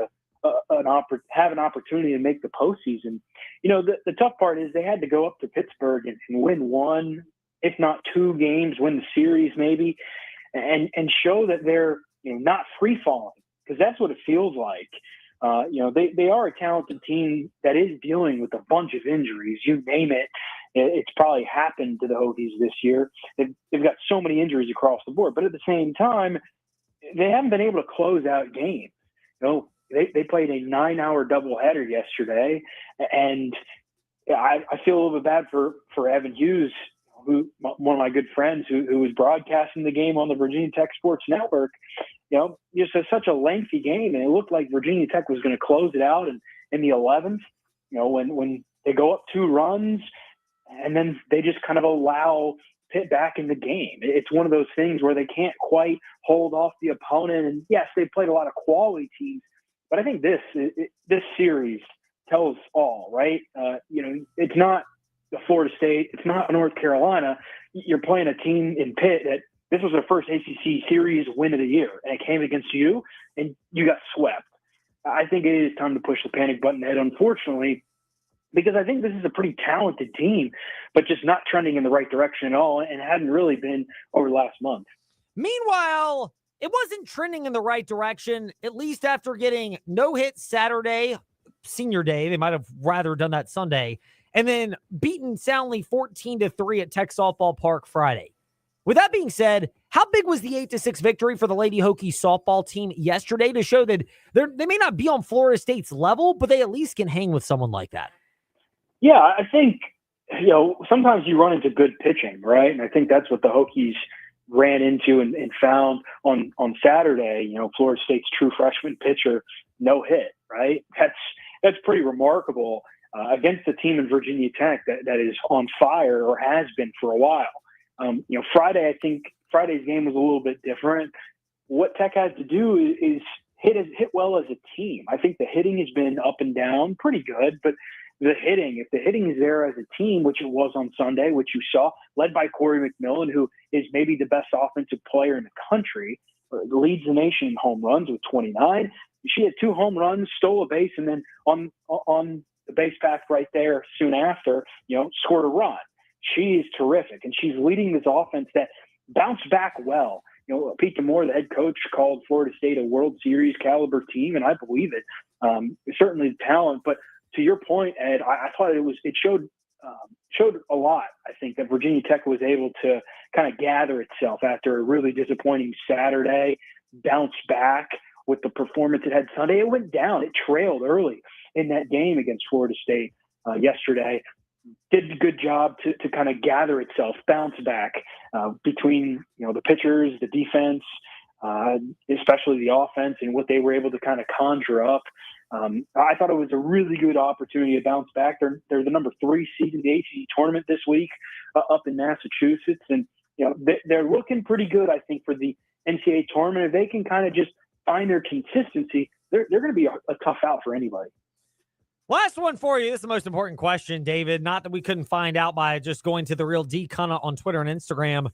have an opportunity to make the postseason. You know, the tough part is they had to go up to Pittsburgh and win 1, if not 2 games, win the series maybe, and show that they're not free falling, because that's what it feels like. They are a talented team that is dealing with a bunch of injuries. You name it. It's probably happened to the Hokies this year. They've got so many injuries across the board, but at the same time, they haven't been able to close out games. They played a 9-hour doubleheader yesterday, and I feel a little bit bad for Evan Hughes, one of my good friends who was broadcasting the game on the Virginia Tech Sports Network. Just such a lengthy game, and it looked like Virginia Tech was going to close it out in the 11th. When they go up 2 runs, and then they just kind of allow Pitt back in the game. It's one of those things where they can't quite hold off the opponent. And yes, they played a lot of quality teams, but I think this series tells all, right? It's not the Florida State, it's not North Carolina. You're playing a team in Pitt that this was their first ACC series win of the year, and it came against you, and you got swept. I think it is time to push the panic button, Ed, unfortunately, because I think this is a pretty talented team, but just not trending in the right direction at all, and hadn't really been over the last month. Meanwhile, it wasn't trending in the right direction, at least after getting no hit Saturday, senior day. They might have rather done that Sunday, and then beaten soundly 14-3 at Tech Softball Park Friday. With that being said, how big was the 8-6 victory for the Lady Hokies softball team yesterday to show that they may not be on Florida State's level, but they at least can hang with someone like that? Yeah, I think, sometimes you run into good pitching, right? And I think that's what the Hokies ran into and found on Saturday. Florida State's true freshman pitcher, no hit, right? That's pretty remarkable against a team in Virginia Tech that is on fire, or has been for a while. Friday, I think Friday's game was a little bit different. What Tech has to do is hit well as a team. I think the hitting has been up and down, pretty good, but the hitting. If the hitting is there as a team, which it was on Sunday, which you saw, led by Corey McMillan, who is maybe the best offensive player in the country, leads the nation in home runs with 29. She had 2 home runs, stole a base, and then on the base path right there soon after, scored a run. She is terrific, and she's leading this offense that bounced back well. Pete DeMore, the head coach, called Florida State a World Series caliber team, and I believe it. Certainly the talent, but to your point, Ed, I thought it showed a lot. I think that Virginia Tech was able to kind of gather itself after a really disappointing Saturday, bounce back with the performance it had Sunday. It went down. It trailed early in that game against Florida State yesterday. Did a good job to kind of gather itself, bounce back between the pitchers, the defense, especially the offense, and what they were able to kind of conjure up. I thought it was a really good opportunity to bounce back. They're the number 3 seed in the ACC tournament this week up in Massachusetts, and they're looking pretty good, I think, for the NCAA tournament. If they can kind of just find their consistency, they're going to be a tough out for anybody. Last one for you. This is the most important question, David. Not that we couldn't find out by just going to the Real D Cunna on Twitter and Instagram.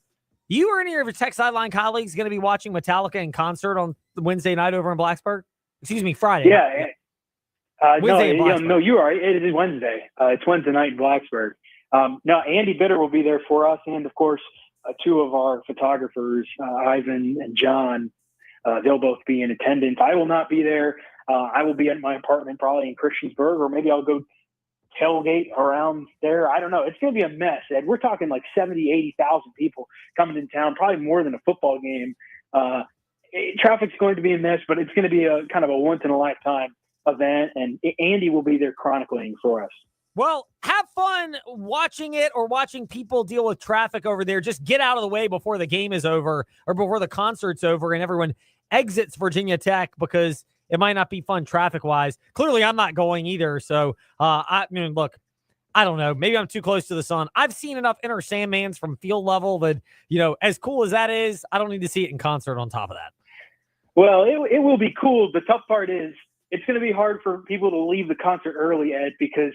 You or any of your Tech Sideline colleagues going to be watching Metallica in concert on Wednesday night over in Blacksburg? Excuse me, Friday. Yeah. No, you are. It is Wednesday. It's Wednesday night in Blacksburg. No, Andy Bitter will be there for us, and of course, 2 of our photographers, Ivan and John. They'll both be in attendance. I will not be there. I will be at my apartment probably in Christiansburg, or maybe I'll go tailgate around there. I don't know. It's going to be a mess, Ed. We're talking like 70, 80,000 people coming in town, probably more than a football game. Traffic's going to be a mess, but it's going to be a kind of a once-in-a-lifetime event, and Andy will be there chronicling for us. Well, have fun watching it or watching people deal with traffic over there. Just get out of the way before the game is over or before the concert's over and everyone exits Virginia Tech, because it might not be fun traffic-wise. Clearly, I'm not going either. So, look, I don't know. Maybe I'm too close to the sun. I've seen enough Inner Sandmans from field level that, as cool as that is, I don't need to see it in concert on top of that. Well, it will be cool. The tough part is it's going to be hard for people to leave the concert early, Ed, because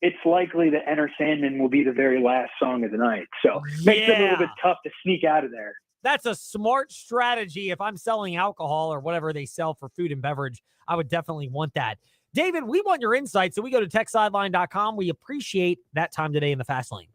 it's likely that Enter Sandman will be the very last song of the night. So it makes it a little bit tough to sneak out of there. That's a smart strategy. If I'm selling alcohol or whatever they sell for food and beverage, I would definitely want that. David, we want your insight, so we go to techsideline.com. We appreciate that time today in the Fast Lane.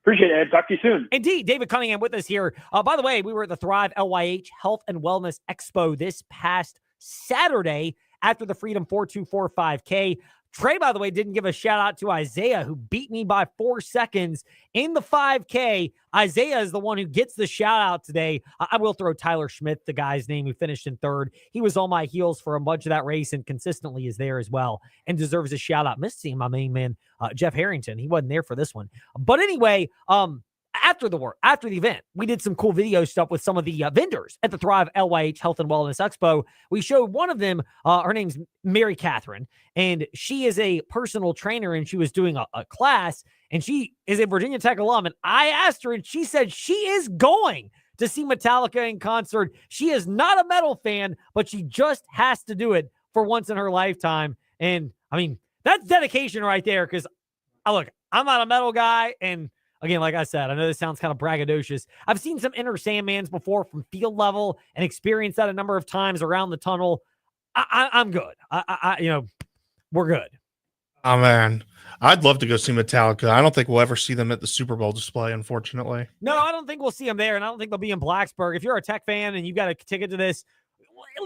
Appreciate it, Ed. Talk to you soon. Indeed. David Cunningham with us here. By the way, we were at the Thrive LYH Health and Wellness Expo this past Saturday after the Freedom 424 5K. Trey, by the way, didn't give a shout out to Isaiah, who beat me by 4 seconds in the 5K. Isaiah is the one who gets the shout out today. I will throw Tyler Schmidt, the guy's name who finished in 3rd. He was on my heels for a bunch of that race and consistently is there as well and deserves a shout out. Missed seeing my main man, Jeff Harrington. He wasn't there for this one. But anyway, after the event, we did some cool video stuff with some of the vendors at the Thrive LYH Health and Wellness Expo. We showed one of them, her name's Mary Catherine, and she is a personal trainer, and she was doing a class, and she is a Virginia Tech alum. And I asked her, and she said she is going to see Metallica in concert. She is not a metal fan, but she just has to do it for once in her lifetime. And I mean, that's dedication right there, because look, I'm not a metal guy, and again, like I said, I know this sounds kind of braggadocious. I've seen some Inner Sandmans before from field level and experienced that a number of times around the tunnel. I'm good. We're good. Oh, man. I'd love to go see Metallica. I don't think we'll ever see them at the Super Bowl display, unfortunately. No, I don't think we'll see them there, and I don't think they'll be in Blacksburg. If you're a Tech fan and you've got a ticket to this,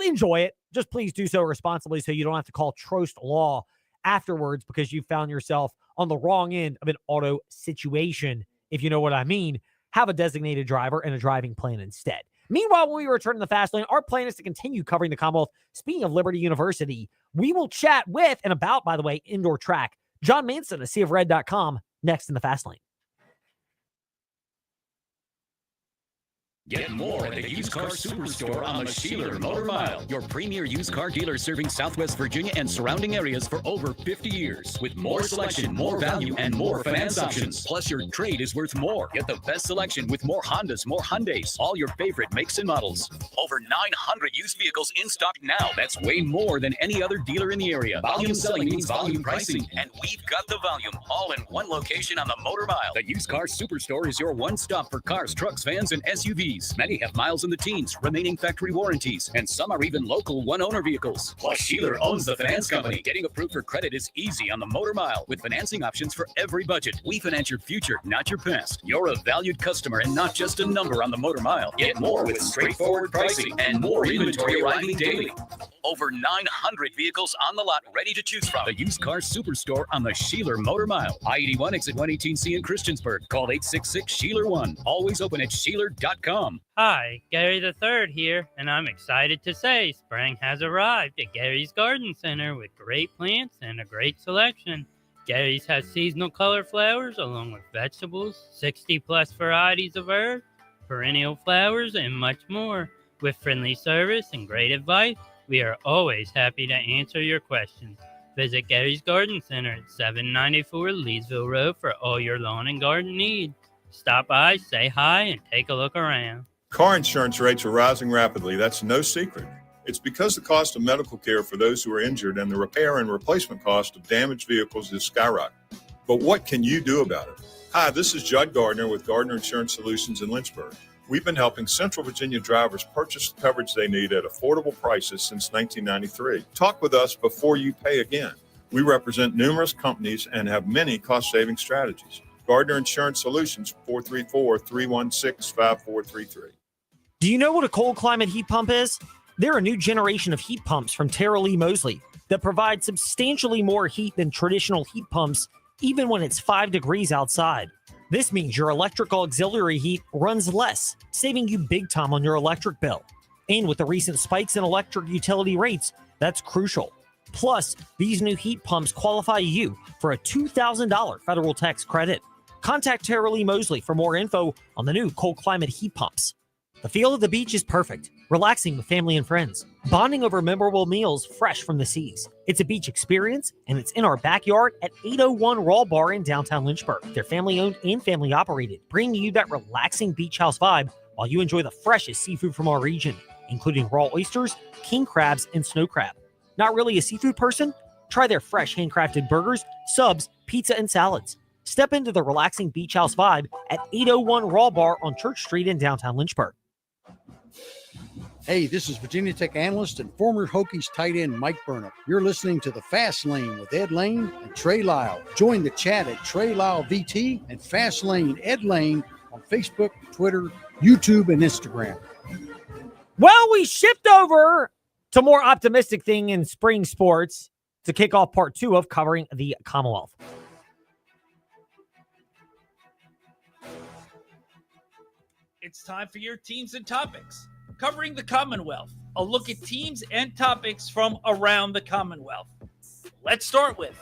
enjoy it. Just please do so responsibly so you don't have to call Trost Law afterwards because you found yourself on the wrong end of an auto situation, if you know what I mean. Have a designated driver and a driving plan instead. Meanwhile, when we return to the Fast Lane, our plan is to continue covering the Commonwealth. Speaking of Liberty University, we will chat with and about, by the way, indoor track, John Manson of SeaofRed.com next in the Fast Lane. Get more at the Used Car Superstore on the Sheeler Motor Mile, your premier used car dealer serving Southwest Virginia and surrounding areas for over 50 years. With more selection, more value, and more finance options. Plus, your trade is worth more. Get the best selection with more Hondas, more Hyundais, all your favorite makes and models. Over 900 used vehicles in stock now. That's way more than any other dealer in the area. Volume selling means volume pricing, and we've got the volume all in one location on the Motor Mile. The Used Car Superstore is your one stop for cars, trucks, vans, and SUVs. Many have miles in the teens, remaining factory warranties, and some are even local one-owner vehicles. Plus, Sheeler owns the finance company. Getting approved for credit is easy on the Motor Mile with financing options for every budget. We finance your future, not your past. You're a valued customer and not just a number on the Motor Mile. Get more with straightforward pricing and more inventory arriving daily. Over 900 vehicles on the lot ready to choose from. The Used Car Superstore on the Sheeler Motor Mile. I-81 exit 118C in Christiansburg. Call 866-SHEELER1. Always open at Sheeler.com. Hi, Gary the Third here, and I'm excited to say spring has arrived at Gary's Garden Center with great plants and a great selection. Gary's has seasonal color flowers along with vegetables, 60-plus varieties of herbs, perennial flowers, and much more. With friendly service and great advice, we are always happy to answer your questions. Visit Gary's Garden Center at 794 Leesville Road for all your lawn and garden needs. Stop by, say hi, and take a look around. Car insurance rates are rising rapidly. That's no secret. It's because the cost of medical care for those who are injured and the repair and replacement cost of damaged vehicles is skyrocketing. But what can you do about it? Hi, this is Judd Gardner with Gardner Insurance Solutions in Lynchburg. We've been helping Central Virginia drivers purchase the coverage they need at affordable prices since 1993. Talk with us before you pay again. We represent numerous companies and have many cost-saving strategies. Gardner Insurance Solutions, 434-316-5433. Do you know what a cold climate heat pump is? They're a new generation of heat pumps from Tara Lee Mosley that provide substantially more heat than traditional heat pumps, even when it's 5 degrees outside. This means your electrical auxiliary heat runs less, saving you big time on your electric bill. And with the recent spikes in electric utility rates, that's crucial. Plus, these new heat pumps qualify you for a $2,000 federal tax credit. Contact Tara Lee Mosley for more info on the new cold climate heat pumps. The feel of the beach is perfect, relaxing with family and friends, bonding over memorable meals fresh from the seas. It's a beach experience, and it's in our backyard at 801 Raw Bar in downtown Lynchburg. They're family-owned and family-operated, bringing you that relaxing beach house vibe while you enjoy the freshest seafood from our region, including raw oysters, king crabs, and snow crab. Not really a seafood person? Try their fresh handcrafted burgers, subs, pizza, and salads. Step into the relaxing beach house vibe at 801 Raw Bar on Church Street in downtown Lynchburg. Hey, this is Virginia Tech analyst and former Hokies tight end Mike Burnham. You're listening to The Fast Lane with Ed Lane and Trey Lyle. Join the chat at Trey Lyle VT and Fast Lane Ed Lane on Facebook, Twitter, YouTube, and Instagram. Well, we shift over to more optimistic thing in spring sports to kick off part 2 of covering the Commonwealth. It's time for your teams and topics. Covering the Commonwealth, a look at teams and topics from around the Commonwealth. Let's start with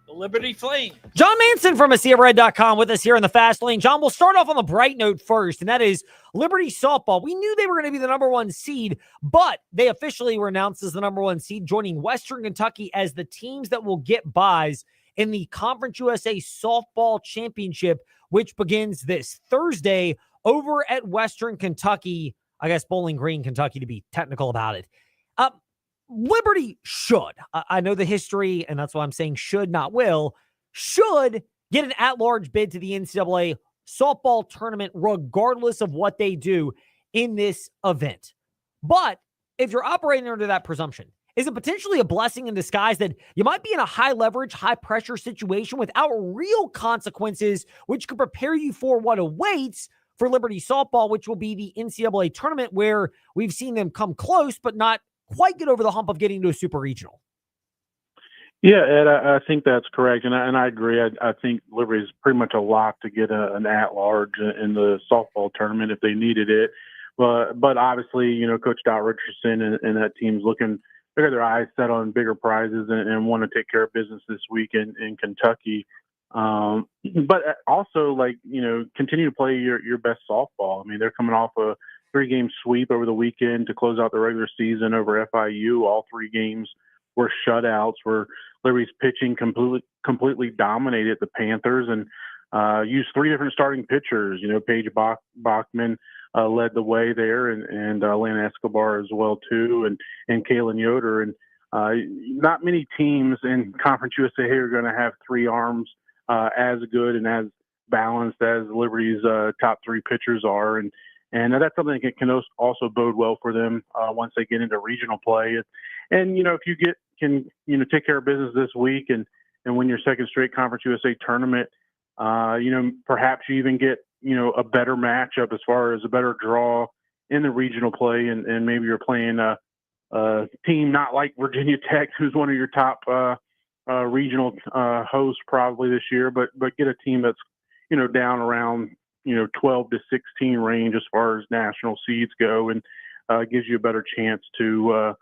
the Liberty Flame. John Manson from AsiaRed.com with us here in the Fast Lane. John, we'll start off on the bright note first, and that is Liberty softball. We knew they were going to be the number 1 seed, but they officially were announced as the number 1 seed, joining Western Kentucky as the teams that will get buys in the Conference USA Softball Championship, which begins this Thursday over at Western Kentucky. I guess Bowling Green, Kentucky, to be technical about it. Liberty should. I know the history, and that's why I'm saying should, not will. Should get an at-large bid to the NCAA softball tournament regardless of what they do in this event. But if you're operating under that presumption, is it potentially a blessing in disguise that you might be in a high-leverage, high-pressure situation without real consequences, which could prepare you for what awaits for Liberty softball, which will be the NCAA tournament, where we've seen them come close, but not quite get over the hump of getting to a super regional? Yeah, Ed, I think that's correct, and I agree. I think Liberty is pretty much a lock to get an at-large in the softball tournament if they needed it. But obviously, you know, Coach Dot Richardson and that team's looking, they got their eyes set on bigger prizes and want to take care of business this week in Kentucky. But also, like, continue to play your best softball. I mean, they're coming off a 3-game sweep over the weekend to close out the regular season over FIU. All 3 games were shutouts, where Liberty's pitching completely dominated the Panthers and used 3 different starting pitchers. Paige Bachman led the way there, and Lana Escobar as well too, and Kaylin Yoder. And not many teams in Conference USA are going to have 3 arms as good and as balanced as Liberty's top 3 pitchers are, and that's something that can also bode well for them once they get into regional play. And if you can take care of business this week and win your second straight Conference USA tournament, perhaps you even get a better matchup as far as a better draw in the regional play, and maybe you're playing a team not like Virginia Tech, who's one of your top regional hosts probably this year, but get a team that's down around 12 to 16 range as far as national seeds go, and gives you a better chance to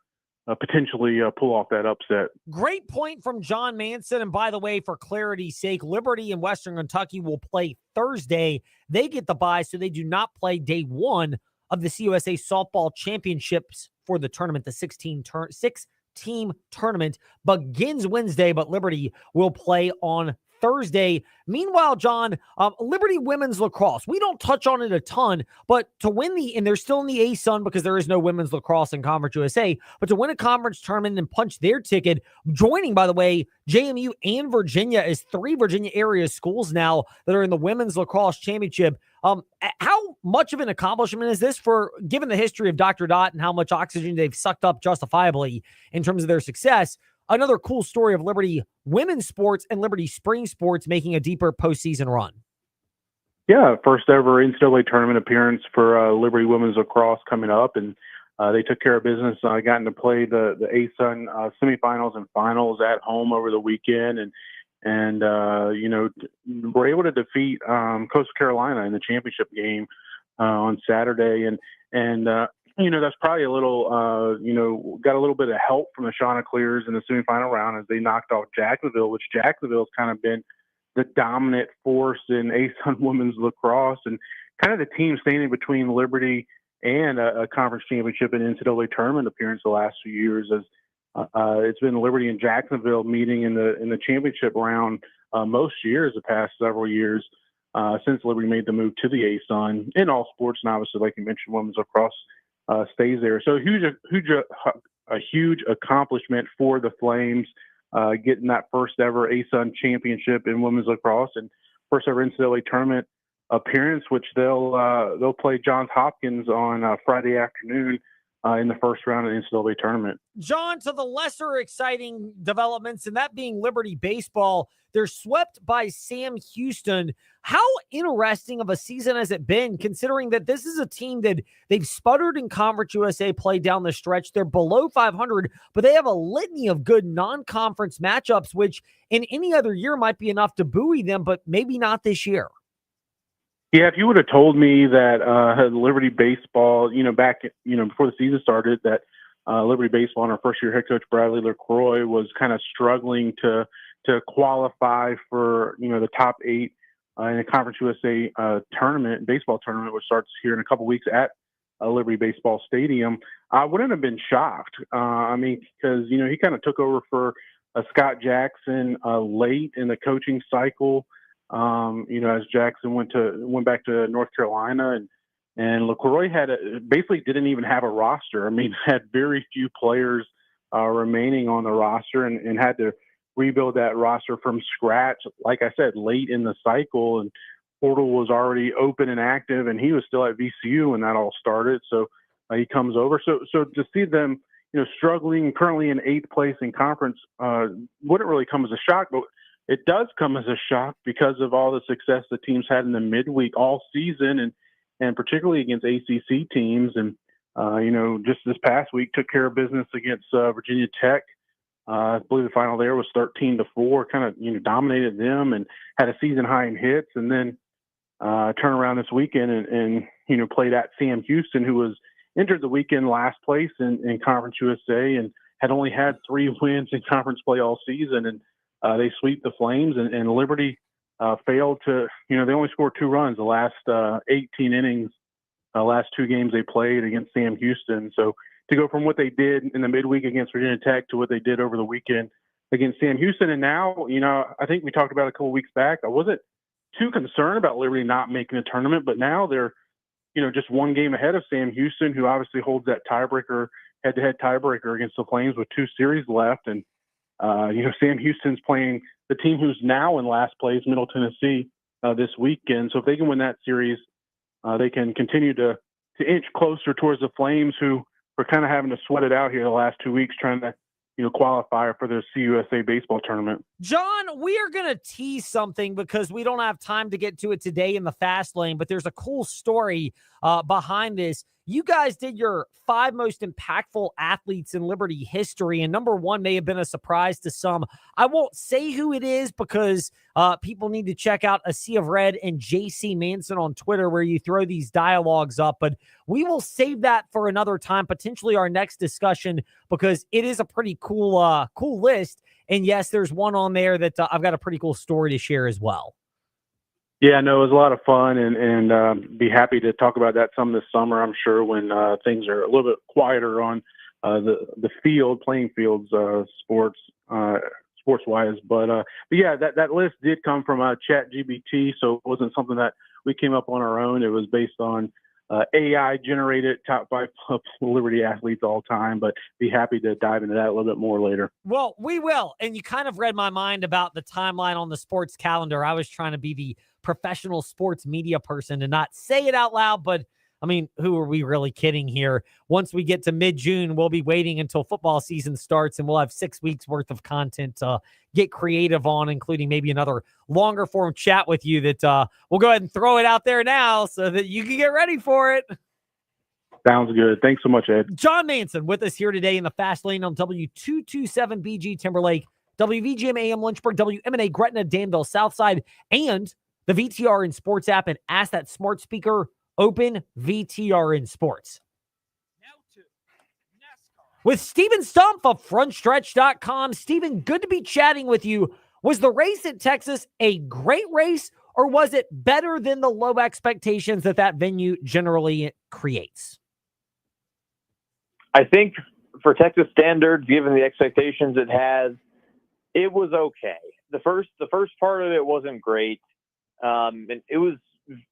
potentially pull off that upset. Great point from John Manson. And by the way, for clarity's sake, Liberty and Western Kentucky will play Thursday. They get the bye, so they do not play day 1 of the CUSA Softball Championships for the tournament. The 6-team tournament begins Wednesday, but Liberty will play on Thursday. Meanwhile, John, Liberty women's lacrosse, we don't touch on it a ton, but to win and they're still in the A-Sun because there is no women's lacrosse in Conference USA, but to win a conference tournament and punch their ticket, joining, by the way, JMU and Virginia as 3 Virginia area schools now that are in the women's lacrosse championship. How much of an accomplishment is this given the history of Dr. Dot and how much oxygen they've sucked up justifiably in terms of their success? Another cool story of Liberty women's sports and Liberty spring sports making a deeper postseason run. Yeah, first ever NCAA tournament appearance for Liberty women's lacrosse coming up, and they took care of business. Gotten to play the A-Sun semifinals and finals at home over the weekend, and were able to defeat Coastal Carolina in the championship game on Saturday, and that's probably a little, got a little bit of help from the Chanticleers in the semifinal round as they knocked off Jacksonville, which Jacksonville's kind of been the dominant force in A-Sun women's lacrosse and kind of the team standing between Liberty and a conference championship and NCAA tournament appearance the last few years. As it's been Liberty and Jacksonville meeting in the championship round most years, the past several years since Liberty made the move to the A-Sun in all sports, and obviously, like you mentioned, women's lacrosse stays there. So a huge accomplishment for the Flames, getting that first ever A-Sun championship in women's lacrosse and first ever NCAA tournament appearance, which they'll play Johns Hopkins on Friday afternoon in the first round of the NCAA tournament. John, to the lesser exciting developments, and that being Liberty baseball, they're swept by Sam Houston. How interesting of a season has it been, considering that this is a team that they've sputtered in Conference USA play down the stretch? They're below 500, but they have a litany of good non-conference matchups, which in any other year might be enough to buoy them, but maybe not this year. Yeah, if you would have told me that Liberty baseball, back, before the season started, that Liberty baseball and our first year head coach Bradley LaCroix was kind of struggling to qualify for the top 8 in a Conference USA baseball tournament, which starts here in a couple weeks at Liberty Baseball Stadium, I wouldn't have been shocked. Because he kind of took over for Scott Jackson late in the coaching cycle. As Jackson went back to North Carolina, and LaCroix basically didn't even have a roster. Had very few players remaining on the roster, and had to rebuild that roster from scratch. Like I said, late in the cycle, and portal was already open and active, and he was still at VCU when that all started. So he comes over. So to see them, struggling currently in 8th place in conference wouldn't really come as a shock, but it does come as a shock because of all the success the teams had in the midweek all season, and particularly against ACC teams. And, just this past week took care of business against Virginia Tech. I believe the final there was 13-4, kind of, dominated them and had a season high in hits. And then turn around this weekend and played at Sam Houston, who entered the weekend last place in Conference USA and had only had 3 wins in conference play all season. And they sweep the Flames, and Liberty failed to, they only scored 2 runs the last 18 innings, last 2 games they played against Sam Houston. So to go from what they did in the midweek against Virginia Tech to what they did over the weekend against Sam Houston, and now, I think we talked about a couple weeks back, I wasn't too concerned about Liberty not making a tournament, but now they're, just 1 game ahead of Sam Houston, who obviously holds that head-to-head tiebreaker against the Flames with 2 series left. And, Sam Houston's playing the team who's now in last place, Middle Tennessee, this weekend. So if they can win that series, they can continue to inch closer towards the Flames, who are kind of having to sweat it out here the last 2 weeks trying to, qualify for the CUSA baseball tournament. John, we are going to tease something because we don't have time to get to it today in the fast lane, but there's a cool story behind this. You guys did your 5 most impactful athletes in Liberty history, and number 1 may have been a surprise to some. I won't say who it is because people need to check out A Sea of Red and JC Manson on Twitter, where you throw these dialogues up, but we will save that for another time, potentially our next discussion, because it is a pretty cool list. And yes, there's one on there that I've got a pretty cool story to share as well. Yeah, no, it was a lot of fun, and be happy to talk about that some this summer, I'm sure, when things are a little bit quieter on the playing fields, sports-wise. But yeah, that list did come from ChatGPT, so it wasn't something that we came up on our own. It was based on AI-generated top 5 Liberty athletes all time, but be happy to dive into that a little bit more later. Well, we will. And you kind of read my mind about the timeline on the sports calendar. I was trying to be the professional sports media person to not say it out loud, but I mean, who are we really kidding here? Once we get to mid-June, we'll be waiting until football season starts, and we'll have 6 weeks worth of content to get creative on, including maybe another longer form chat with you that we'll go ahead and throw it out there now so that you can get ready for it. Sounds good. Thanks so much, Ed. John Manson with us here today in the Fast Lane on W227BG Timberlake, WVGM AM Lynchburg, WMNA Gretna, Danville, Southside, and the VTRN Sports app, and ask that smart speaker, open VTRN Sports. With Steven Stumpf of FrontStretch.com. Steven, good to be chatting with you. Was the race at Texas a great race, or was it better than the low expectations that venue generally creates? I think for Texas standards, given the expectations it has, it was okay. The first part of it wasn't great. And it was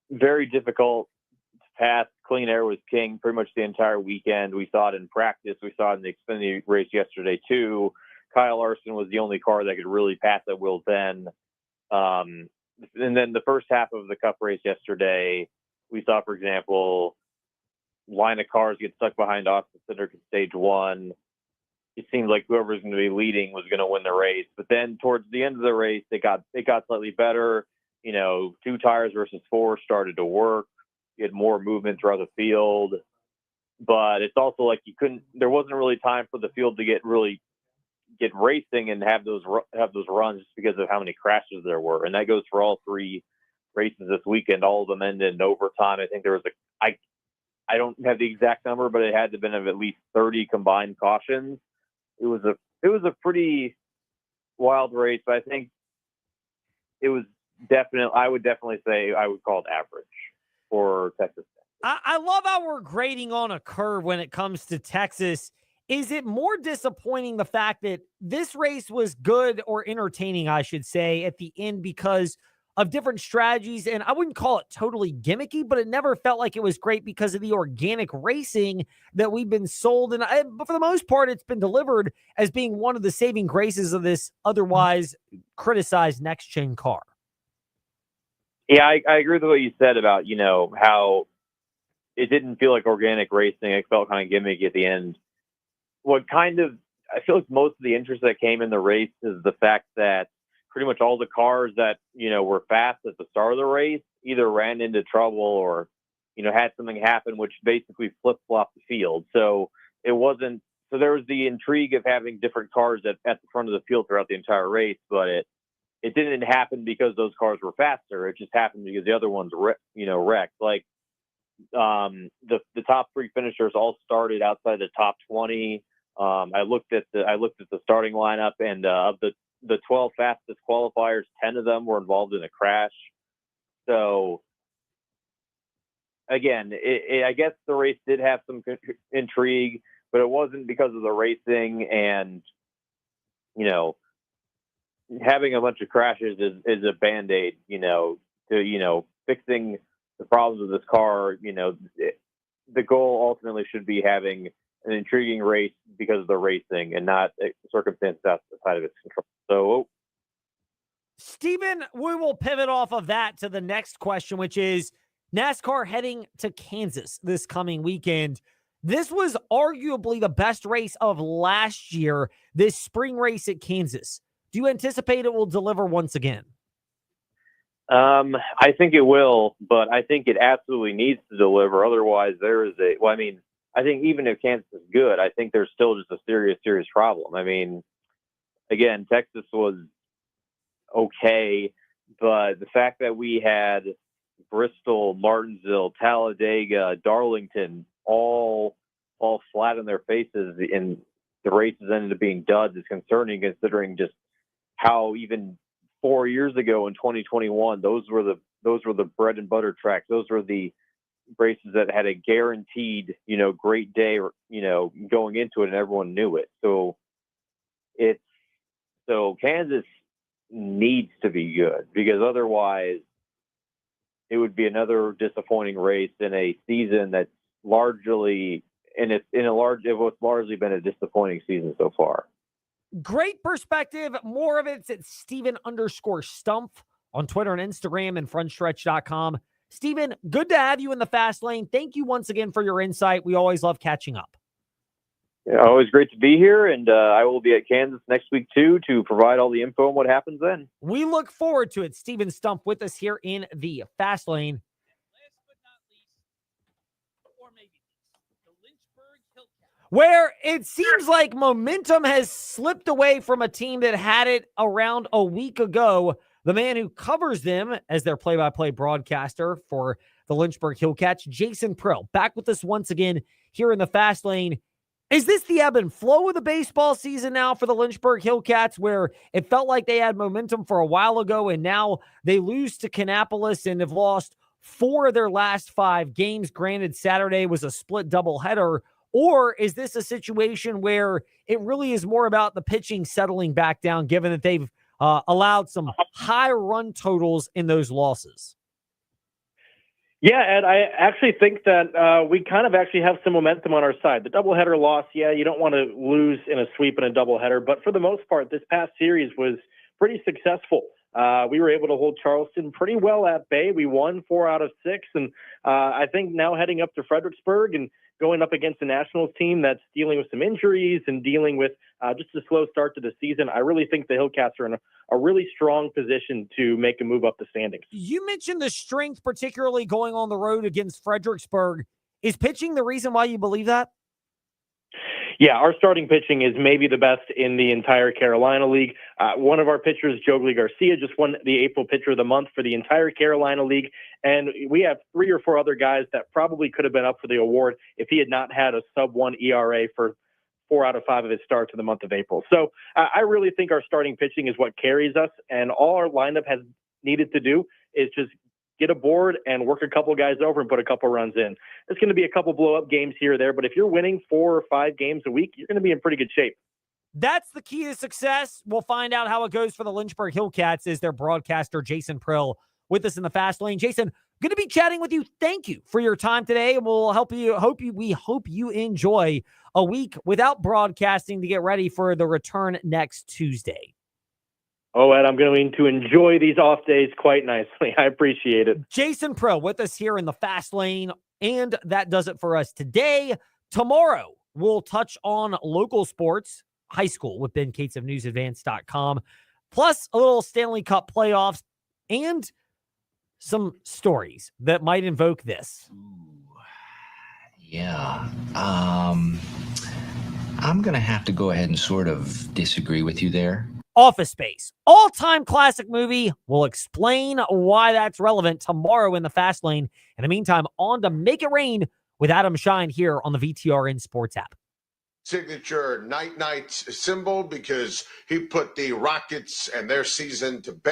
very difficult to pass. Clean air was king pretty much the entire weekend. We saw it in practice. We saw it in the Xfinity race yesterday too. Kyle Larson was the only car that could really pass at Will Penn. And then the first half of the Cup race yesterday, we saw, for example, line of cars get stuck behind Austin Cindric in stage 1. It seemed like whoever was going to be leading was going to win the race. But then towards the end of the race, it got slightly better. 2 tires versus 4 started to work. You had more movement throughout the field, but it's also like there wasn't really time for the field to get racing and have those runs just because of how many crashes there were. And that goes for all 3 races this weekend. All of them ended in overtime. I think there was I don't have the exact number, but it had to have been of at least 30 combined cautions. It was a pretty wild race, but I think it was I would definitely say I would call it average for Texas. I love how we're grading on a curve when it comes to Texas. Is it more disappointing the fact that this race was good or entertaining, I should say, at the end because of different strategies? And I wouldn't call it totally gimmicky, but it never felt like it was great because of the organic racing that we've been sold. But for the most part, it's been delivered as being one of the saving graces of this otherwise criticized next-gen car. Yeah, I agree with what you said about, how it didn't feel like organic racing. It felt kind of gimmicky at the end. I feel like most of the interest that came in the race is the fact that pretty much all the cars that, were fast at the start of the race either ran into trouble or, had something happen, which basically flip-flopped the field. So there was the intrigue of having different cars at the front of the field throughout the entire race, but it didn't happen because those cars were faster. It just happened because the other ones, wrecked. Like the top 3 finishers all started outside the top 20. I looked at the starting lineup, and of the the 12 fastest qualifiers, 10 of them were involved in a crash. So again, I guess the race did have some intrigue, but it wasn't because of the racing. And, you know, having a bunch of crashes is a Band-Aid, to fixing the problems of this car. The goal ultimately should be having an intriguing race because of the racing and not a circumstance outside of its control. So, Stephen, we will pivot off of that to the next question, which is NASCAR heading to Kansas this coming weekend. This was arguably the best race of last year, this spring race at Kansas. Do you anticipate it will deliver once again? I think it will, but I think it absolutely needs to deliver. Otherwise, I think even if Kansas is good, I think there's still just a serious problem. I mean, again, Texas was okay, but the fact that we had Bristol, Martinsville, Talladega, Darlington all flat on their faces and the races ended up being duds is concerning, considering just how even 4 years ago in 2021, those were the bread and butter tracks. Those were the races that had a guaranteed, great day, going into it, and everyone knew it. So Kansas needs to be good, because otherwise it would be another disappointing race in a season that's largely it was largely been a disappointing season so far. Great perspective. More of it's at Steven_Stumpf on Twitter and Instagram and frontstretch.com. Steven, good to have you in the fast lane. Thank you once again for your insight. We always love catching up. Yeah, always great to be here, and I will be at Kansas next week too to provide all the info on what happens then. We look forward to it. Steven Stumpf with us here in the fast lane. Where it seems like momentum has slipped away from a team that had it around a week ago. The man who covers them as their play-by-play broadcaster for the Lynchburg Hillcats, Jason Prill, back with us once again here in the fast lane. Is this the ebb and flow of the baseball season now for the Lynchburg Hillcats, where it felt like they had momentum for a while ago and now they lose to Kannapolis and have lost 4 of their last 5 games? Granted, Saturday was a split doubleheader. Or is this a situation where it really is more about the pitching settling back down, given that they've allowed some high run totals in those losses? Yeah, Ed, I actually think that we kind of actually have some momentum on our side. The doubleheader loss, you don't want to lose in a sweep in a doubleheader, but for the most part, this past series was pretty successful. We were able to hold Charleston pretty well at bay. We won 4 out of 6, and I think now heading up to Fredericksburg and going up against a Nationals team that's dealing with some injuries and dealing with just a slow start to the season, I really think the Hillcats are in a really strong position to make a move up the standings. You mentioned the strength, particularly going on the road against Fredericksburg. Is pitching the reason why you believe that? Yeah, our starting pitching is maybe the best in the entire Carolina League. One of our pitchers, Joely Garcia, just won the April Pitcher of the Month for the entire Carolina League. And we have 3 or 4 other guys that probably could have been up for the award if he had not had a sub-1 ERA for 4 out of 5 of his starts in the month of April. So I really think our starting pitching is what carries us. And all our lineup has needed to do is just get aboard and work a couple guys over and put a couple runs in. There's going to be a couple blow-up games here or there, but if you're winning 4 or 5 games a week, you're going to be in pretty good shape. That's the key to success. We'll find out how it goes for the Lynchburg Hillcats as their broadcaster, Jason Prill, with us in the fast lane. Jason, good to be chatting with you. Thank you for your time today. We'll we hope you enjoy a week without broadcasting to get ready for the return next Tuesday. Oh, Ed, I'm going to enjoy these off days quite nicely. I appreciate it. Jason Prill with us here in the fast lane. And that does it for us today. Tomorrow, we'll touch on local sports, high school with Ben Cates of newsadvance.com, plus a little Stanley Cup playoffs and some stories that might invoke this. Yeah. I'm going to have to go ahead and sort of disagree with you there. Office Space, all-time classic movie. We'll explain why that's relevant tomorrow in the fast lane. In the meantime, on to Make It Rain with Adam Shine here on the VTRN Sports app. signature night-night symbol because he put the Rockets and their season to bed.